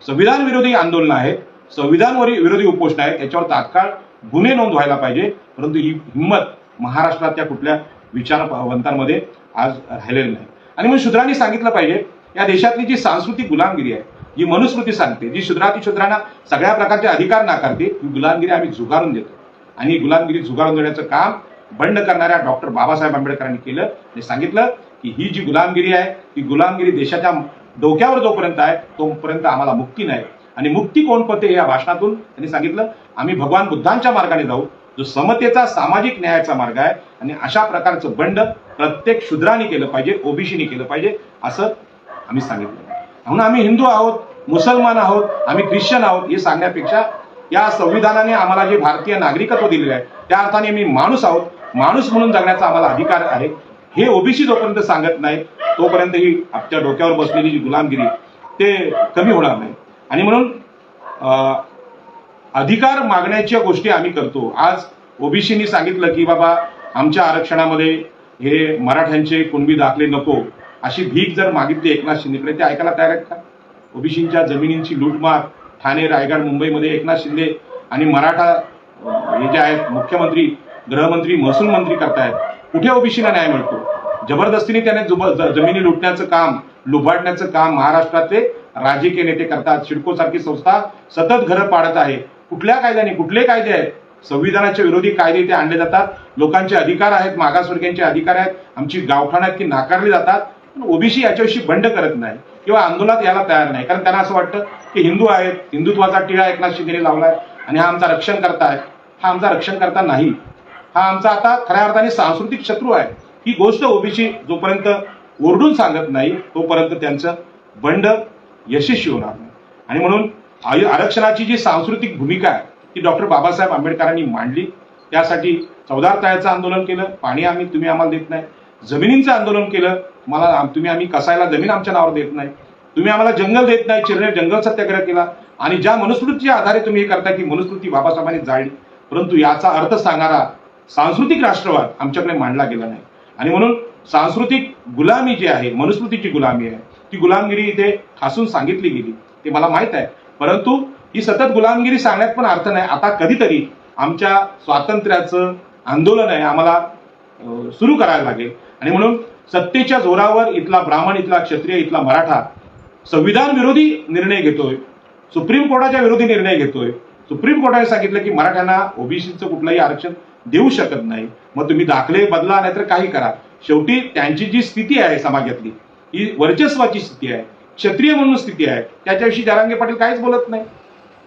संविधान विरोधी आंदोलनं आहेत, संविधान विरोधी उपोषण आहेत, याच्यावर तात्काळ गुन्हे नोंद व्हायला पाहिजे. परंतु ही हिंमत महाराष्ट्रातल्या कुठल्या विचारवंतांमध्ये आज राहिलेली नाही. आणि म्हणून शूद्रांनी सांगितलं पाहिजे, या देशातली जी सांस्कृतिक गुलामगिरी आहे, जी मनुस्मृती सांगते, जी शूद्रांना सगळ्या प्रकारचे अधिकार नाकारते, ही गुलामगिरी आम्ही झुगारून देतो आणि ही गुलामगिरी झुगारून देण्याचं काम बंड करणाऱ्या डॉक्टर बाबासाहेब आंबेडकरांनी केलं आणि सांगितलं की ही जी गुलामगिरी आहे, ती गुलामगिरी देशाच्या डोक्यावर जोपर्यंत आहे तोपर्यंत आम्हाला मुक्ती नाही. आणि मुक्ती कोण पते या भाषणातून त्यांनी सांगितलं, आम्ही भगवान बुद्धांच्या मार्गाने जाऊ, जो समतेचा सामाजिक न्यायाचा मार्ग आहे. आणि अशा प्रकारचं बंड प्रत्येक शूद्रांनी केलं पाहिजे, ओबीसीनी केलं पाहिजे, असं आम्ही सांगितलं. म्हणून आम्ही हिंदू आहोत, मुसलमान आहोत, आम्ही ख्रिश्चन आहोत हे सांगण्यापेक्षा या संविधानाने आम्हाला जे भारतीय नागरिकत्व दिलेलं आहे त्या अर्थाने मी माणूस आहोत, माणूस म्हणून जगण्याचा आम्हाला अधिकार आहे, हे ओबीसी जोपर्यंत सांगत नाही तोपर्यंत ही आपल्या डोक्यावर बसलेली जी गुलामगिरी ते कमी होणार नाही. आणि म्हणून अधिकार मागण्याच्या गोष्टी आम्ही करतो. आज ओबीसीनी सांगितलं की बाबा आमच्या आरक्षणामध्ये हे मराठ्यांचे कुणबी दाखले नको, अशी भीक जर मागितली एकनाथ शिंदेकडे, ते ऐकायला तयार आहेत का? ओबीसींच्या जमिनींची लूटमार ठाणे, रायगड, मुंबईमध्ये एकनाथ शिंदे आणि मराठा हे जे आहेत मुख्यमंत्री, गृहमंत्री, महसूल मंत्री करतायत, कुठे ओबीसीला न्याय मिळतो? जबरदस्तीने त्याने जमिनी लुटण्याचं काम, लुबाडण्याचं काम महाराष्ट्रातले राजकीय नेते करतात. सिडको सारखी संस्था सतत घरं पाडत आहे. कुठल्या कायद्याने? कुठले कायदे आहेत? संविधानाच्या विरोधी कायदे इथे आणले जातात. लोकांचे अधिकार आहेत, मागासवर्गीयांचे अधिकार आहेत, आमची गावठाण आहेत ती नाकारली जातात. ओबीसी याच्याविषयी बंड करत नाही किंवा आंदोलनात यायला तयार नाही, कारण त्यांना असं वाटतं की हिंदू आहेत, हिंदुत्वाचा टिळा एकनाथ शिंदेने लावलाय आणि हा आमचा रक्षण करता आहे. हा आमचा रक्षण करता नाही, हा आमचा आता खऱ्या अर्थाने सांस्कृतिक शत्रू आहे. ही गोष्ट ओबीसी जोपर्यंत ओरडून सांगत नाही तोपर्यंत त्यांचं बंड यशस्वी होणार नाही. आणि म्हणून आरक्षणाची जी सांस्कृतिक भूमिका आहे ती डॉक्टर बाबासाहेब आंबेडकरांनी मांडली. त्यासाठी चौदार तळ्याचं आंदोलन केलं, पाणी तुम्ही आम्हाला देत नाही. जमिनींचं आंदोलन केलं, आम्ही कसायला जमीन आमच्या नावावर देत नाही. तुम्ही आम्हाला जंगल देत नाही, चिरणे जंगल सत्याग्रह केला. आणि ज्या मनुस्मृतीच्या आधारे तुम्ही हे करता की मनुस्मृती बाबासाहेबांनी जाळली, परंतु याचा अर्थ सांगणारा सांस्कृतिक राष्ट्रवाद आमच्याकडे मांडला गेला नाही. आणि म्हणून सांस्कृतिक गुलामी जी आहे, मनुस्मृतीची गुलामी आहे, ती गुलामगिरी इथे ठासून सांगितली गेली, ते मला माहित आहे. परंतु ही सतत गुलामगिरी सांगण्यात पण अर्थ नाही. आता कधीतरी आमच्या स्वातंत्र्याचं आंदोलन आहे, आम्हाला सुरू करायला लागेल. आणि म्हणून सत्तेच्या जोरावर इथला ब्राह्मण, इथला क्षत्रिय, इथला मराठा संविधान विरोधी निर्णय घेतोय, सुप्रीम कोर्टाच्या विरोधी निर्णय घेतोय. सुप्रीम कोर्टाने सांगितलं की मराठ्यांना ओबीसीचं कुठलंही आरक्षण देऊ शकत नाही. मग तुम्ही दाखले बदला नाहीतर काही करा. शेवटी त्यांची जी स्थिती आहे समाजातली ही वर्चस्वाची स्थिती आहे, क्षत्रिय म्हणून स्थिती आहे, त्याच्याविषयी जरांगे पाटील काहीच बोलत नाही.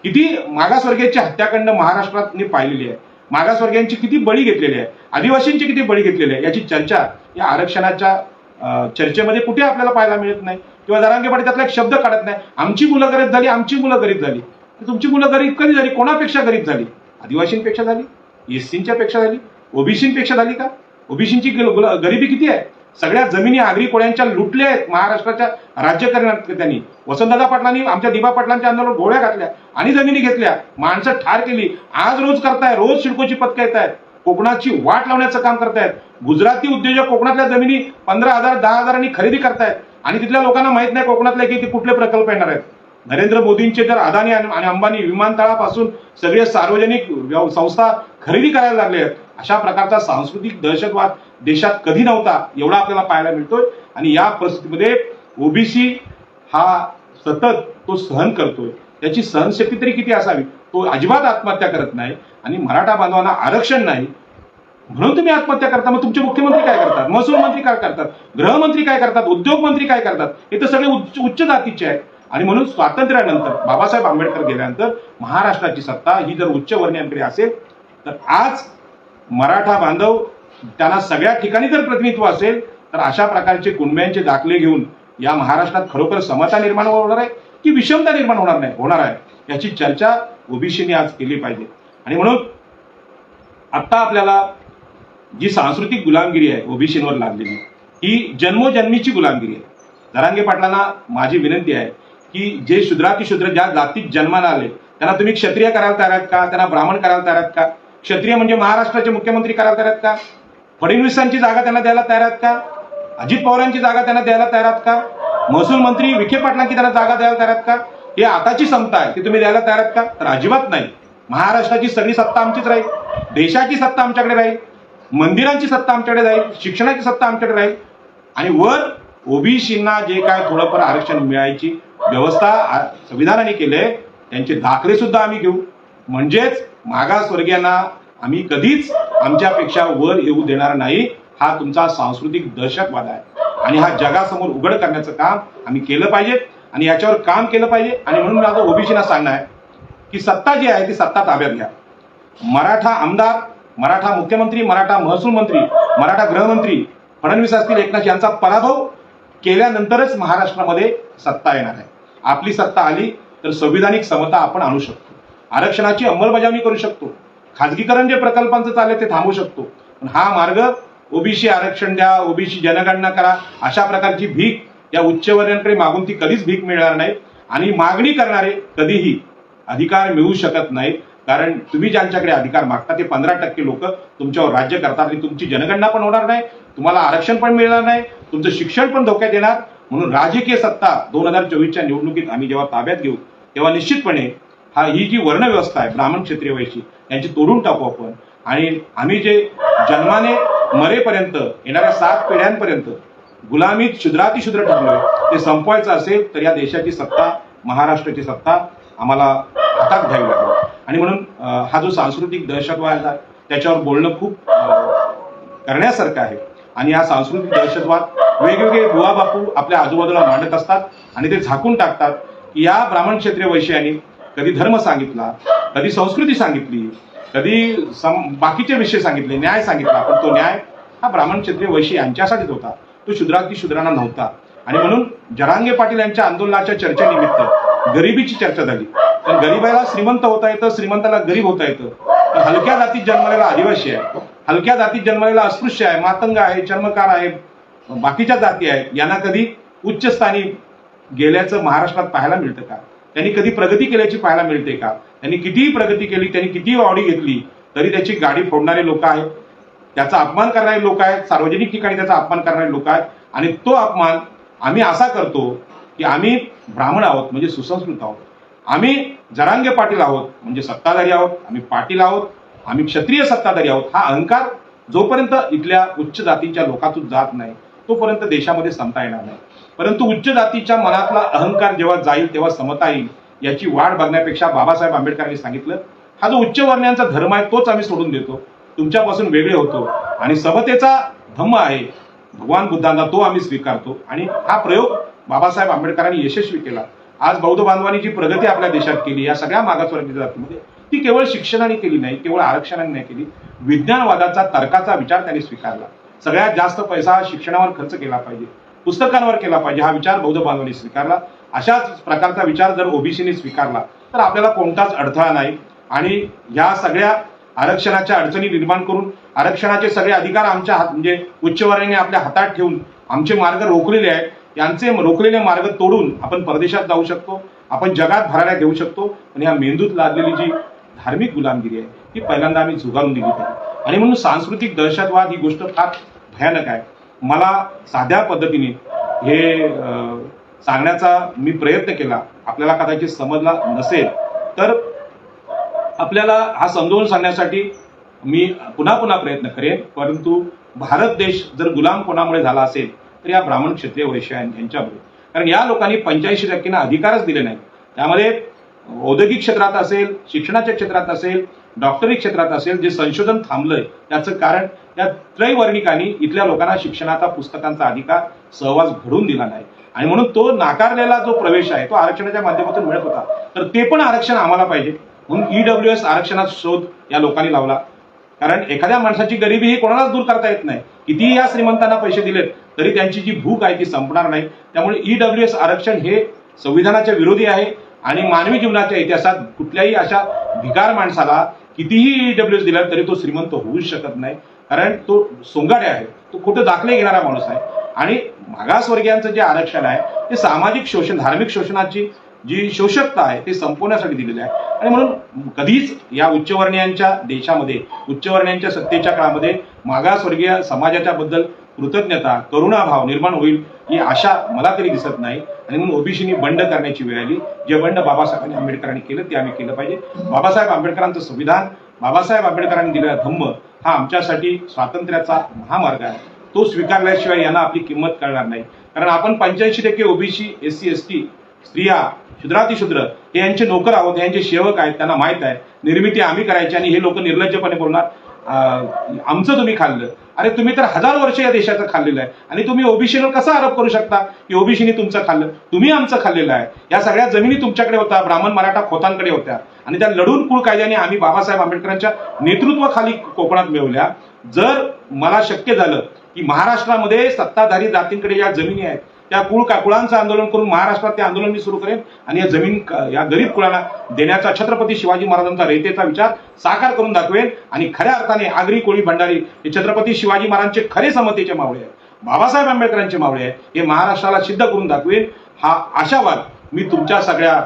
किती मागासवर्गीयांची हत्याकांड महाराष्ट्रात पाहिलेली आहे, मागासवर्गीयांची किती बळी घेतलेली आहे, आदिवासींची किती बळी घेतलेली आहे, याची चर्चा या आरक्षणाच्या चर्चेमध्ये कुठे आपल्याला पाहायला मिळत नाही. किंवा जरांगे पाटील त्यातला एक शब्द काढत नाही. आमची मुलं गरीब झाली, आमची मुलं गरीब झाली. तुमची मुलं गरीब कधी झाली? कोणापेक्षा गरीब झाली? आदिवासींपेक्षा झाली, एससींच्या पेक्षा झाली, ओबीसींपेक्षा झाली का? ओबीसींची गरिबी किती आहे? सगळ्या जमिनी आगरी कोळ्यांच्या लुटल्या आहेत महाराष्ट्राच्या राज्यकर्त्यांनी. वसंतदादा पाटलांनी आमच्या दिबा पाटलांच्या आंदोलनावर गोळ्या घातल्या आणि जमिनी घेतल्या, माणसं ठार केली. आज रोज करताय, रोज सिडकोची पथकं येत आहेत, कोकणाची वाट लावण्याचं काम करतायत. गुजराती उद्योजक कोकणातल्या जमिनी 15,000 10,000 खरेदी करतायत आणि तिथल्या लोकांना माहित नाही कोकणातल्या की कुठले प्रकल्प येणार आहेत. नरेंद्र मोदींचे तर अदानी आणि अंबानी विमानतळापासून सगळे सार्वजनिक संस्था खरेदी करायला लागले आहेत. अशा प्रकारचा सांस्कृतिक दहशतवाद देशात कधी नव्हता, एवढा आपल्याला पाहायला मिळतोय. आणि या परिस्थितीमध्ये ओबीसी हा सतत तो सहन करतोय. त्याची सहनशक्ती तरी किती असावी? तो अजिबात आत्महत्या करत नाही आणि मराठा बांधवांना आरक्षण नाही म्हणून तुम्ही आत्महत्या करता. मग तुमचे मुख्यमंत्री काय करतात, महसूल मंत्री काय करतात, गृहमंत्री काय करतात, उद्योग मंत्री काय करतात? हे तर सगळे उच्च जातीचे आहेत. आणि म्हणून स्वातंत्र्यानंतर बाबासाहेब आंबेडकर गेल्यानंतर महाराष्ट्राची सत्ता ही जर उच्च वर्णीयांकडे असेल तर आज मराठा बांधव त्यांना सगळ्या ठिकाणी जर प्रतिनिधित्व असेल तर अशा प्रकारचे कुणब्यांचे दाखले घेऊन या महाराष्ट्रात खरोखर समता निर्माण होणार आहे की विषमता निर्माण होणार आहे याची चर्चा ओबीसीने आज केली पाहिजे. आणि म्हणून आता आपल्याला जी सांस्कृतिक गुलामगिरी आहे ओबीसीवर लागलेली ही जन्मोजन्मीची गुलामगिरी आहे. जरांगे पाटलांना माझी विनंती आहे की जे शूद्रातिशूद्र ज्या जातीत जन्माला आले त्यांना तुम्ही क्षत्रिय करायला तयार आहेत का, त्यांना ब्राह्मण करायला तयार आहेत का? क्षत्रिय म्हणजे महाराष्ट्राचे मुख्यमंत्री करायला तयार आहेत का? फडणवीसांची जागा त्यांना द्यायला तयार आहेत का? अजित पवारांची जागा त्यांना द्यायला तयार आहेत का? महसूल मंत्री विखे पाटलांची त्यांना जागा द्यायला तयार आहेत का? हे आताची समता आहे ती तुम्ही द्यायला तयार आहेत का? तर अजिबात नाही. महाराष्ट्राची सगळी सत्ता आमचीच राहील, देशाची सत्ता आमच्याकडे राहील, मंदिरांची सत्ता आमच्याकडे राहील, शिक्षणाची सत्ता आमच्याकडे राहील आणि वर ओबीसींना जे काय थोडंफार आरक्षण मिळायची व्यवस्था संविधानाने केले त्यांचे दाखले सुद्धा आम्ही घेऊ. म्हणजेच मागासवर्गीयांना आम्ही कधीच आमच्यापेक्षा वर येऊ देणार नाही. हा तुमचा सांस्कृतिक दहशतवाद आहे आणि हा जगासमोर उघड करण्याचं काम आम्ही केलं पाहिजे आणि याच्यावर काम केलं पाहिजे. आणि म्हणून माझं ओबीसीना सांगणं आहे की सत्ता जी आहे ती सत्ता ताब्यात घ्या. मराठा आमदार, मराठा मुख्यमंत्री, मराठा महसूल मंत्री, मराठा गृहमंत्री फडणवीस असतील, एकनाथ यांचा पराभव केल्यानंतरच महाराष्ट्रामध्ये सत्ता येणार आहे. आपली सत्ता आली तर संविधानिक समता आपण आणू शकतो, आरक्षणाची अंमलबजावणी करू शकतो, खाजगीकरण जे प्रकल्पांचं चाललंय ते थांबवू शकतो. पण हा मार्ग ओबीसी आरक्षण द्या, ओबीसी जनगणना करा अशा प्रकारची भीक या उच्चवर्णीयांकडे मागून ती कधीच भीक मिळणार नाही. आणि मागणी करणारे कधीही अधिकार मिळू शकत नाहीत. कारण तुम्ही ज्यांच्याकडे अधिकार मागता ते 15% लोक तुमच्यावर राज्य करतात आणि तुमची जनगणना पण होणार नाही, तुम्हाला आरक्षण पण मिळणार नाही, तुमचं शिक्षण पण धोक्यात येणार. म्हणून राजकीय सत्ता 2024च्या निवडणुकीत आम्ही जेव्हा ताब्यात घेऊ तेव्हा निश्चितपणे ही जी वर्णव्यवस्था आहे ब्राह्मण क्षत्रिय वैश्य यांची तोडून टाकू आपण. आणि आम्ही जे जन्माने मरेपर्यंत येणाऱ्या 7 पिढ्यांपर्यंत गुलामीत शूद्रातिशूद्र ठरलोय ते संपवायचं असेल तर या देशाची सत्ता, महाराष्ट्राची सत्ता आम्हाला हातात घ्यावी लागेल. आणि म्हणून हा जो सांस्कृतिक दहशतवाद आहे त्याच्यावर बोलणं खूप करण्यासारखं आहे. आणि हा सांस्कृतिक दहशतवाद वेगवेगळे बुवा बापू आपल्या आजूबाजूला मांडत असतात आणि ते झाकून टाकतात की या ब्राह्मण क्षत्रिय वैश्यांनी कधी धर्म सांगितला, कधी संस्कृती सांगितली, कधी बाकीचे विषय सांगितले, न्याय सांगितला. पण तो न्याय हा ब्राह्मण क्षत्रिय वैश्य यांच्यासाठीच होता, तो शूद्रांना नव्हता. आणि म्हणून जरांगे पाटील यांच्या आंदोलनाच्या चर्चेनिमित्त गरिबीची चर्चा झाली. पण गरीबाला श्रीमंत होता येतं, श्रीमंताला गरीब होता येतं. पण हलक्या जातीत जन्मलेला आदिवासी आहे, हलक्या जातीत जन्मलेला अस्पृश्य आहे, मातंग आहे, चर्मकार आहे, बाकीच्या जाती आहेत, यांना कधी उच्च स्थानी गेल्याचं महाराष्ट्रात पाहायला मिळतं का? त्यांनी कधी प्रगती केल्याची पाहायला मिळते का? त्यांनी कितीही प्रगती केली, त्यांनी कितीही वावडी घेतली तरी त्याची गाडी फोडणारे लोक आहेत, त्याचा अपमान करणारे लोक आहेत, सार्वजनिक ठिकाणी त्याचा अपमान करणारे लोक आहेत. आणि तो अपमान आम्ही असा करतो की आम्ही ब्राह्मण आहोत म्हणजे सुसंस्कृत आहोत, आम्ही जरांगे पाटील आहोत म्हणजे सत्ताधारी आहोत, आम्ही पाटील आहोत, आम्ही क्षत्रिय सत्ताधारी आहोत. हा अहंकार जोपर्यंत इथल्या उच्च जातीच्या लोकातून जात नाही तोपर्यंत देशामध्ये समता येणार नाही. परंतु उच्च जातीच्या मनातला अहंकार जेव्हा जाईल तेव्हा समता येईल. याची वाट बघण्यापेक्षा बाबासाहेब आंबेडकरांनी सांगितलं हा जो उच्च वर्णीयांचा धर्म आहे तोच आम्ही सोडून देतो, तुमच्यापासून वेगळे होतो आणि समतेचा धम्म आहे भगवान बुद्धांचा तो आम्ही स्वीकारतो. आणि हा प्रयोग बाबासाहेब आंबेडकरांनी यशस्वी केला. आज बौद्ध बांधवांनी जी प्रगती आपल्या देशात केली या सगळ्या मागासवर्गीय जातीमध्ये ती केवळ शिक्षणाने केली नाही, केवळ आरक्षणाने नाही केली, विज्ञानवादाचा तर्काचा विचार त्यांनी स्वीकारला. सगळ्यात जास्त पैसा शिक्षणावर खर्च केला पाहिजे, पुस्तकांवर केला पाहिजे हा विचार बौद्ध बांधवांनी स्वीकारला. अशाच प्रकारचा विचार जर ओबीसीने स्वीकारला तर आपल्याला कोणताच अडथळा नाही. आणि या सगळ्या आरक्षणाच्या अडचणी निर्माण करून आरक्षणाचे सगळे अधिकार आमच्या हात म्हणजे उच्चवर्णीयांनी आपल्या हातात ठेवून आमचे मार्ग रोखलेले आहेत, यांचे रोखलेले मार्ग तोडून आपण परदेशात जाऊ शकतो, आपण जगात भराऱ्या घेऊ शकतो. आणि या मेंदूत लादलेली जी धार्मिक गुलामगिरी आहे ती पहिल्यांदा आम्ही झुगारून दिली पाहिजे. आणि म्हणून सांस्कृतिक दहशतवाद ही गोष्ट फार भयानक आहे. मला साध्या पद्धतीने हे सांगण्याचा मी प्रयत्न केला, आपल्याला कदाचित समजला नसेल तर आपल्याला हा समजावून सांगण्यासाठी मी पुन्हा पुन्हा प्रयत्न करेन. परंतु भारत देश जर गुलाम कोणामुळे झाला असेल तर या ब्राह्मण क्षत्रिय वैश्य यांच्यामुळे. कारण या लोकांनी 85% अधिकारच दिले नाही. त्यामध्ये औद्योगिक क्षेत्रात असेल, शिक्षणाच्या क्षेत्रात असेल, डॉक्टरी क्षेत्रात असेल, जे संशोधन थांबलंय त्याचं कारण या त्रैवर्णिकांनी इथल्या लोकांना शिक्षणाचा, पुस्तकांचा अधिकार, सहवास घडवून दिला नाही. आणि म्हणून तो नाकारलेला जो प्रवेश आहे तो आरक्षणाच्या माध्यमातून मिळत होता, तर ते पण आरक्षण आम्हाला पाहिजे. म्हणून ईडब्ल्यूएस आरक्षणाचा शोध या लोकांनी लावला. कारण एखाद्या माणसाची गरिबी ही कोणालाच दूर करता येत नाही. कितीही या श्रीमंतांना पैसे दिलेत तरी त्यांची जी भूक आहे ती संपणार नाही. त्यामुळे ईडब्ल्यूएस आरक्षण हे संविधानाच्या विरोधी आहे आणि मानवी जीवनाच्या इतिहासात कुठल्याही अशा भिकार माणसाला कितीही ईडब्ल्यूएस दिला तरी तो श्रीमंत होऊच शकत नाही. कारण तो सोंगाडे आहे, तो खोटे दाखले घेणारा माणूस आहे. आणि मागासवर्गीयांचं जे आरक्षण आहे ते सामाजिक शोषण, धार्मिक शोषणाची जी शोषकता आहे ते संपवण्यासाठी दिलेली आहे. आणि म्हणून कधीच या उच्चवर्णीयांच्या देशामध्ये, उच्चवर्णीयांच्या सत्तेच्या काळामध्ये मागासवर्गीय समाजाच्या बद्दल कृतज्ञता, करुणाभाव निर्माण होईल ही आशा मला तरी दिसत नाही. आणि म्हणून ओबीसीनी बंड करण्याची वेळ आली. जे बंड बाबासाहेबांनी आंबेडकरांनी केलं ते आम्ही केलं पाहिजे. बाबासाहेब आंबेडकरांचं संविधान, बाबासाहेब आंबेडकरांनी दिलेला धम्म हा आमच्यासाठी स्वातंत्र्याचा महामार्ग आहे. तो स्वीकारल्याशिवाय यांना आपली किंमत कळणार नाही. कारण आपण 85% ओबीसी, एससी, एसटी, स्त्रिया, क्षुद्रातिशूद्र हे यांचे नोकर आहोत, यांचे सेवक आहेत. त्यांना माहित आहे निर्मिती आम्ही करायची आणि हे लोक निर्लज्जपणे बोलणार आमचं तुम्ही खाल्लं. अरे तुम्ही तर 1000 वर्ष या देशाचं खाल्लेलं आहे आणि तुम्ही ओबीसीवर कसा आरोप करू शकता की ओबीसीने तुमचं खाल्लं? तुम्ही आमचं खाल्लेलं आहे. या सगळ्या जमिनी तुमच्याकडे होत्या, ब्राह्मण मराठा खोतांकडे होत्या आणि त्या लढून कुळ कायद्याने आम्ही बाबासाहेब आंबेडकरांच्या नेतृत्वाखाली कोकणात मिळवल्या. जर मला शक्य झालं की महाराष्ट्रामध्ये सत्ताधारी जातींकडे या जमिनी आहेत, त्या कुळांचं आंदोलन करून महाराष्ट्रात ते आंदोलन मी सुरू करेन आणि या जमीन या गरीब कुळाला देण्याचा छत्रपती शिवाजी महाराजांचा रयतेचा विचार साकार करून दाखवेल. आणि खऱ्या अर्थाने आगरी, कोळी, भंडारी हे छत्रपती शिवाजी महाराजांचे खरे समतेचे मावळे आहेत, बाबासाहेब आंबेडकरांचे मावळे आहेत, हे महाराष्ट्राला सिद्ध करून दाखवेल. हा आशावाद मी तुमच्या सगळ्या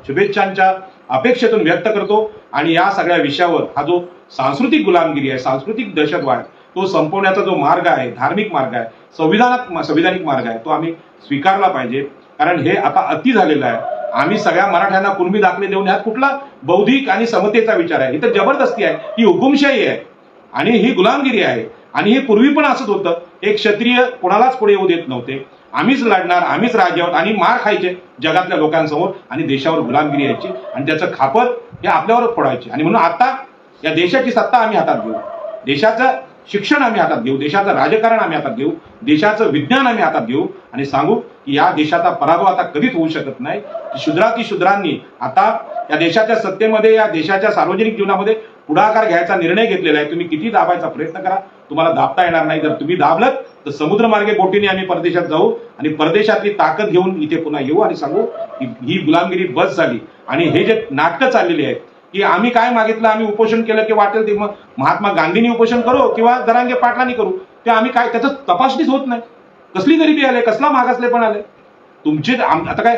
शुभेच्छांच्या अपेक्षेतून व्यक्त करतो. आणि या सगळ्या विषयावर हा जो सांस्कृतिक गुलामगिरी आहे, सांस्कृतिक दहशतवाद, तो संपवण्याचा जो मार्ग आहे, धार्मिक मार्ग आहे, संविधानिक मार्ग आहे, तो आम्ही स्वीकारला पाहिजे. कारण हे आता अति झालेलं आहे. आम्ही सगळ्या मराठ्यांना कुणबी दाखले देऊन ह्यात कुठला बौद्धिक आणि समतेचा विचार आहे? ही तर जबरदस्ती आहे, ही हुकुमशाही आहे आणि ही गुलामगिरी आहे. आणि हे पूर्वी पण असंच होतं. एक क्षत्रिय कोणालाच पुढे येऊ देत नव्हते. आम्हीच लढणार, आम्हीच राज्यावर आणि मार खायचे जगातल्या लोकांसमोर आणि देशावर गुलामगिरी यायची आणि त्याचं खापर हे आपल्यावर फोडायचे. आणि म्हणून आता या देशाची सत्ता आम्ही हातात घेऊ, देशाचं शिक्षण आम्ही हातात घेऊ, देशाचं राजकारण आम्ही हातात घेऊ, देशाचं विज्ञान आम्ही हातात घेऊ आणि सांगू की या देशाचा पराभव आता कधीच होऊ शकत नाही. शूद्रांनी आता या देशाच्या सत्तेमध्ये, या देशाच्या सार्वजनिक जीवनामध्ये पुढाकार घ्यायचा निर्णय घेतलेला आहे. तुम्ही किती दाबायचा प्रयत्न करा, तुम्हाला दाबता येणार नाही. जर तुम्ही दाबलं तर समुद्रमार्गे बोटीने आम्ही परदेशात जाऊ आणि परदेशातली ताकद घेऊन इथे पुन्हा येऊ आणि सांगू की ही गुलामगिरी बस झाली. आणि हे जे नाटकं चाललेली आहेत की आम्ही काय मागितलं, आम्ही उपोषण केलं की वाटेल ते मग महात्मा गांधींनी उपोषण करो किंवा जरांगे पाटलांनी करू, ते आम्ही काय त्याचं तपासणीच होत नाही. कसली गरिबी आले, कसला मागासलेपण आले तुमचे? आता काय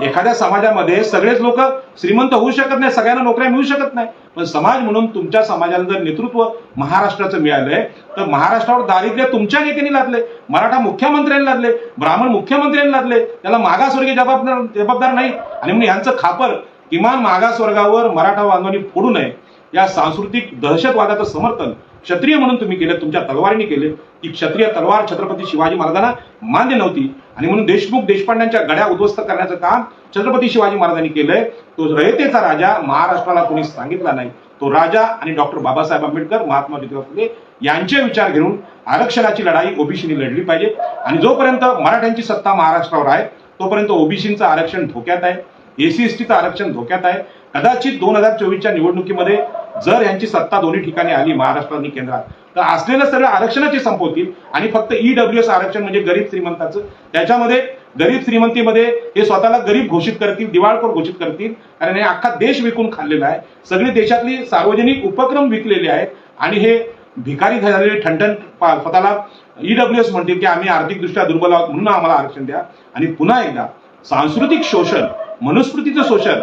एखाद्या समाजामध्ये सगळेच लोक श्रीमंत होऊ शकत नाही, सगळ्यांना नोकऱ्या मिळू शकत नाही. पण समाज म्हणून तुमच्या समाजाला जर नेतृत्व महाराष्ट्राचं मिळालंय तर महाराष्ट्रावर दारिद्र्य तुमच्या नेत्यांनी लादले, मराठा मुख्यमंत्र्यांनी लादले, ब्राह्मण मुख्यमंत्र्यांनी लादले. त्याला मागासवर्गीय जबाबदार नाही. आणि म्हणून यांचं खापर किमान मागासवर्गावर मराठा बांधवांनी फोडू नये. या सांस्कृतिक दहशतवादाचं समर्थन क्षत्रिय म्हणून तुम्ही केलं, तुमच्या तलवारीने केले. की क्षत्रिय तलवार छत्रपती शिवाजी महाराजांना मान्य नव्हती आणि म्हणून देशमुख देशपांड्यांच्या गड्या उद्ध्वस्त करण्याचं काम छत्रपती शिवाजी महाराजांनी केलंय. तो रयतेचा राजा महाराष्ट्राला कोणी सांगितला नाही. तो राजा आणि डॉक्टर बाबासाहेब आंबेडकर, महात्मा ज्योतिबा फुले यांचे विचार घेऊन आरक्षणाची लढाई ओबीसीने लढली पाहिजे. आणि जोपर्यंत मराठ्यांची सत्ता महाराष्ट्रावर आहे तोपर्यंत ओबीसीचं आरक्षण धोक्यात आहे, एसी एसटीचं आरक्षण धोक्यात आहे. कदाचित 2024च्या निवडणुकीमध्ये जर यांची सत्ता दोन्ही ठिकाणी आली, महाराष्ट्र आणि केंद्रात, तर असलेलं सगळं आरक्षणाचे संपवतील आणि फक्त ईडब्ल्यूएस आरक्षण म्हणजे गरीब श्रीमंताचं, त्याच्यामध्ये गरीब श्रीमंतीमध्ये हे स्वतःला गरीब घोषित करतील, दिवाळखोर घोषित करतील. कारण हे अख्खा देश विकून खाल्लेला आहे, सगळी देशातली सार्वजनिक उपक्रम विकलेले आहेत आणि हे भिकारी झालेले ठणठण स्वतःला ईडब्ल्यूएस म्हणतील की आम्ही आर्थिकदृष्ट्या दुर्बल आहोत म्हणून आम्हाला आरक्षण द्या. आणि पुन्हा एकदा सांस्कृतिक शोषण, मनुस्मृतीचं शोषण,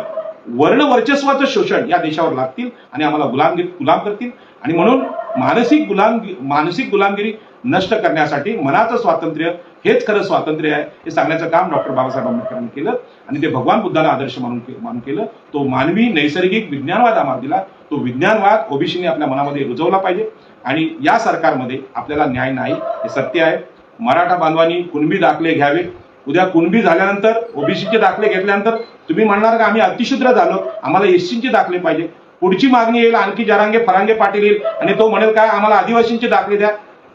वर्ण वर्चस्वाचं शोषण या देशावर लागतील आणि आम्हाला गुलाम करतील. आणि म्हणून मानसिक गुलामगिरी नष्ट करण्यासाठी मनाचं स्वातंत्र्य हेच खरं स्वातंत्र्य आहे हे सांगण्याचं काम डॉक्टर बाबासाहेब आंबेडकरांनी केलं आणि ते भगवान बुद्धाला आदर्श मानून केलं. तो मानवी नैसर्गिक विज्ञानवाद आम्हाला दिला. तो विज्ञानवाद ओबीसीने आपल्या मनामध्ये रुजवला पाहिजे. आणि या सरकारमध्ये आपल्याला न्याय नाही हे सत्य आहे. मराठा बांधवांनी कुणबी दाखले घ्यावे. उद्या कुणबी झाल्यानंतर, ओबीसीचे दाखले घेतल्यानंतर तुम्ही म्हणणार का आम्ही अतिशूद्र झालो, आम्हाला एससीचे दाखले पाहिजे. पुढची मागणी येईल आणखी जरांगे फरांगे पाटील येईल आणि तो म्हणेल काय आम्हाला आदिवासींचे दाखले द्या.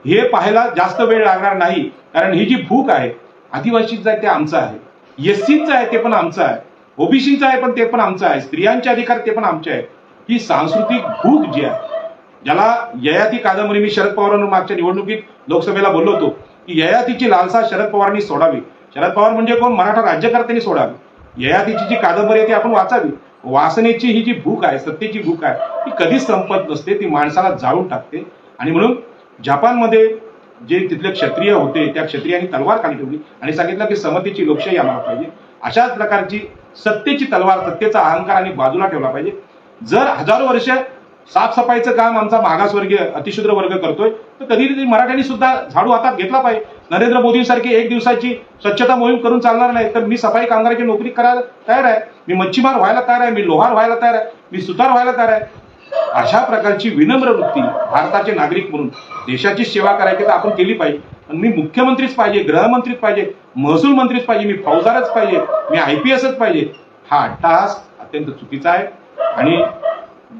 हे पाहायला जास्त वेळ लागणार नाही, कारण ही जी भूक आहे आदिवासींचं आहे ते आमचं आहे, एससीचं आहे ते पण आमचं आहे, ओबीसीचं आहे पण ते पण आमचं आहे, स्त्रियांचे अधिकार ते पण आमचे आहेत. ही सांस्कृतिक भूक जी आहे, ज्याला ययाती कादंबरी, मी शरद पवारांवर मागच्या निवडणुकीत लोकसभेला बोललो होतो की ययातीची लालसा शरद पवारांनी सोडावी. शरद पवार म्हणजे कोण? मराठा राज्यकर्त्यांनी सोडावी. ययातीची जी कादंबरी आहे ती आपण वाचावी. वासनेची ही जी भूक आहे, सत्तेची भूक आहे, ती कधीच संपत नसते, ती माणसाला जाळून टाकते. आणि म्हणून जपानमध्ये जे तिथले क्षत्रिय होते त्या क्षत्रियांनी तलवार खाली ठेवली आणि सांगितलं की समतेची लोकशाही आम्हाला पाहिजे. अशाच प्रकारची सत्तेची तलवार, सत्तेचा अहंकार आणि बाजूला ठेवला पाहिजे. जर हजारो वर्ष साफसफाईचं काम आमचा मागासवर्गीय अतिशूद्र वर्ग करतोय तर कधी मराठ्यांनी सुद्धा झाडू हातात घेतला पाहिजे. नरेंद्र मोदींसारखी एक दिवसाची स्वच्छता मोहीम करून चालणार नाही. तर मी सफाई कामगाराची नोकरी करायला तयार आहे, मी मच्छीमार व्हायला तयार आहे, मी लोहार व्हायला तयार आहे, मी सुतार व्हायला तयार आहे. अशा प्रकारची विनम्र वृत्ती भारताचे नागरिक म्हणून देशाची सेवा करायची तर आपण केली पाहिजे. मी मुख्यमंत्रीच पाहिजे, गृहमंत्रीच पाहिजे, महसूल मंत्रीच पाहिजे, मी फौजदारच पाहिजे, मी IPSच पाहिजे, हा अट्टहास अत्यंत चुकीचा आहे. आणि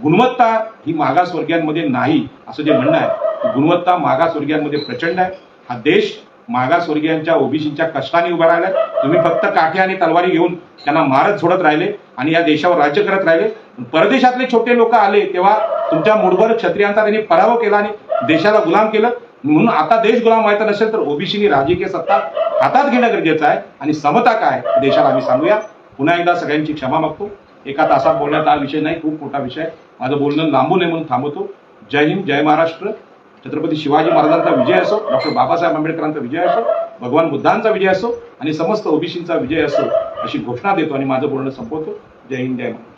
गुणवत्ता ही मागासवर्गीयांमध्ये नाही असं जे म्हणणं आहे, गुणवत्ता मागासवर्गीयांमध्ये प्रचंड आहे. हा देश मागासवर्गीयांच्या ओबीसीच्या कष्टाने उभा राहिलाय. तुम्ही फक्त काठी आणि तलवारी घेऊन त्यांना मारत झोडत राहिले आणि या देशावर राज्य करत राहिले. परदेशातले छोटे लोक आले तेव्हा तुमच्या मूठभर क्षत्रियांचा त्यांनी पराभव केला आणि देशाला गुलाम केलं. म्हणून आता देश गुलाम व्हायचा नसेल तर ओबीसीनी राजकीय सत्ता हातात घेणं गरजेचं आहे. आणि समता काय देशाला आम्ही सांगूया. पुन्हा एकदा सगळ्यांची क्षमा मागतो. एका तासात बोलण्यात हा विषय नाही, खूप मोठा विषय आहे. माझं बोलणं लांबू नये म्हणून थांबवतो. जय हिंद, जय महाराष्ट्र. छत्रपती शिवाजी महाराजांचा विजय असो, डॉक्टर बाबासाहेब आंबेडकरांचा विजय असो, भगवान बुद्धांचा विजय असो आणि समस्त ओबीसींचा विजय असो अशी घोषणा देतो आणि माझं बोलणं संपवतो. जय हिंद, जय महाराष्ट्र.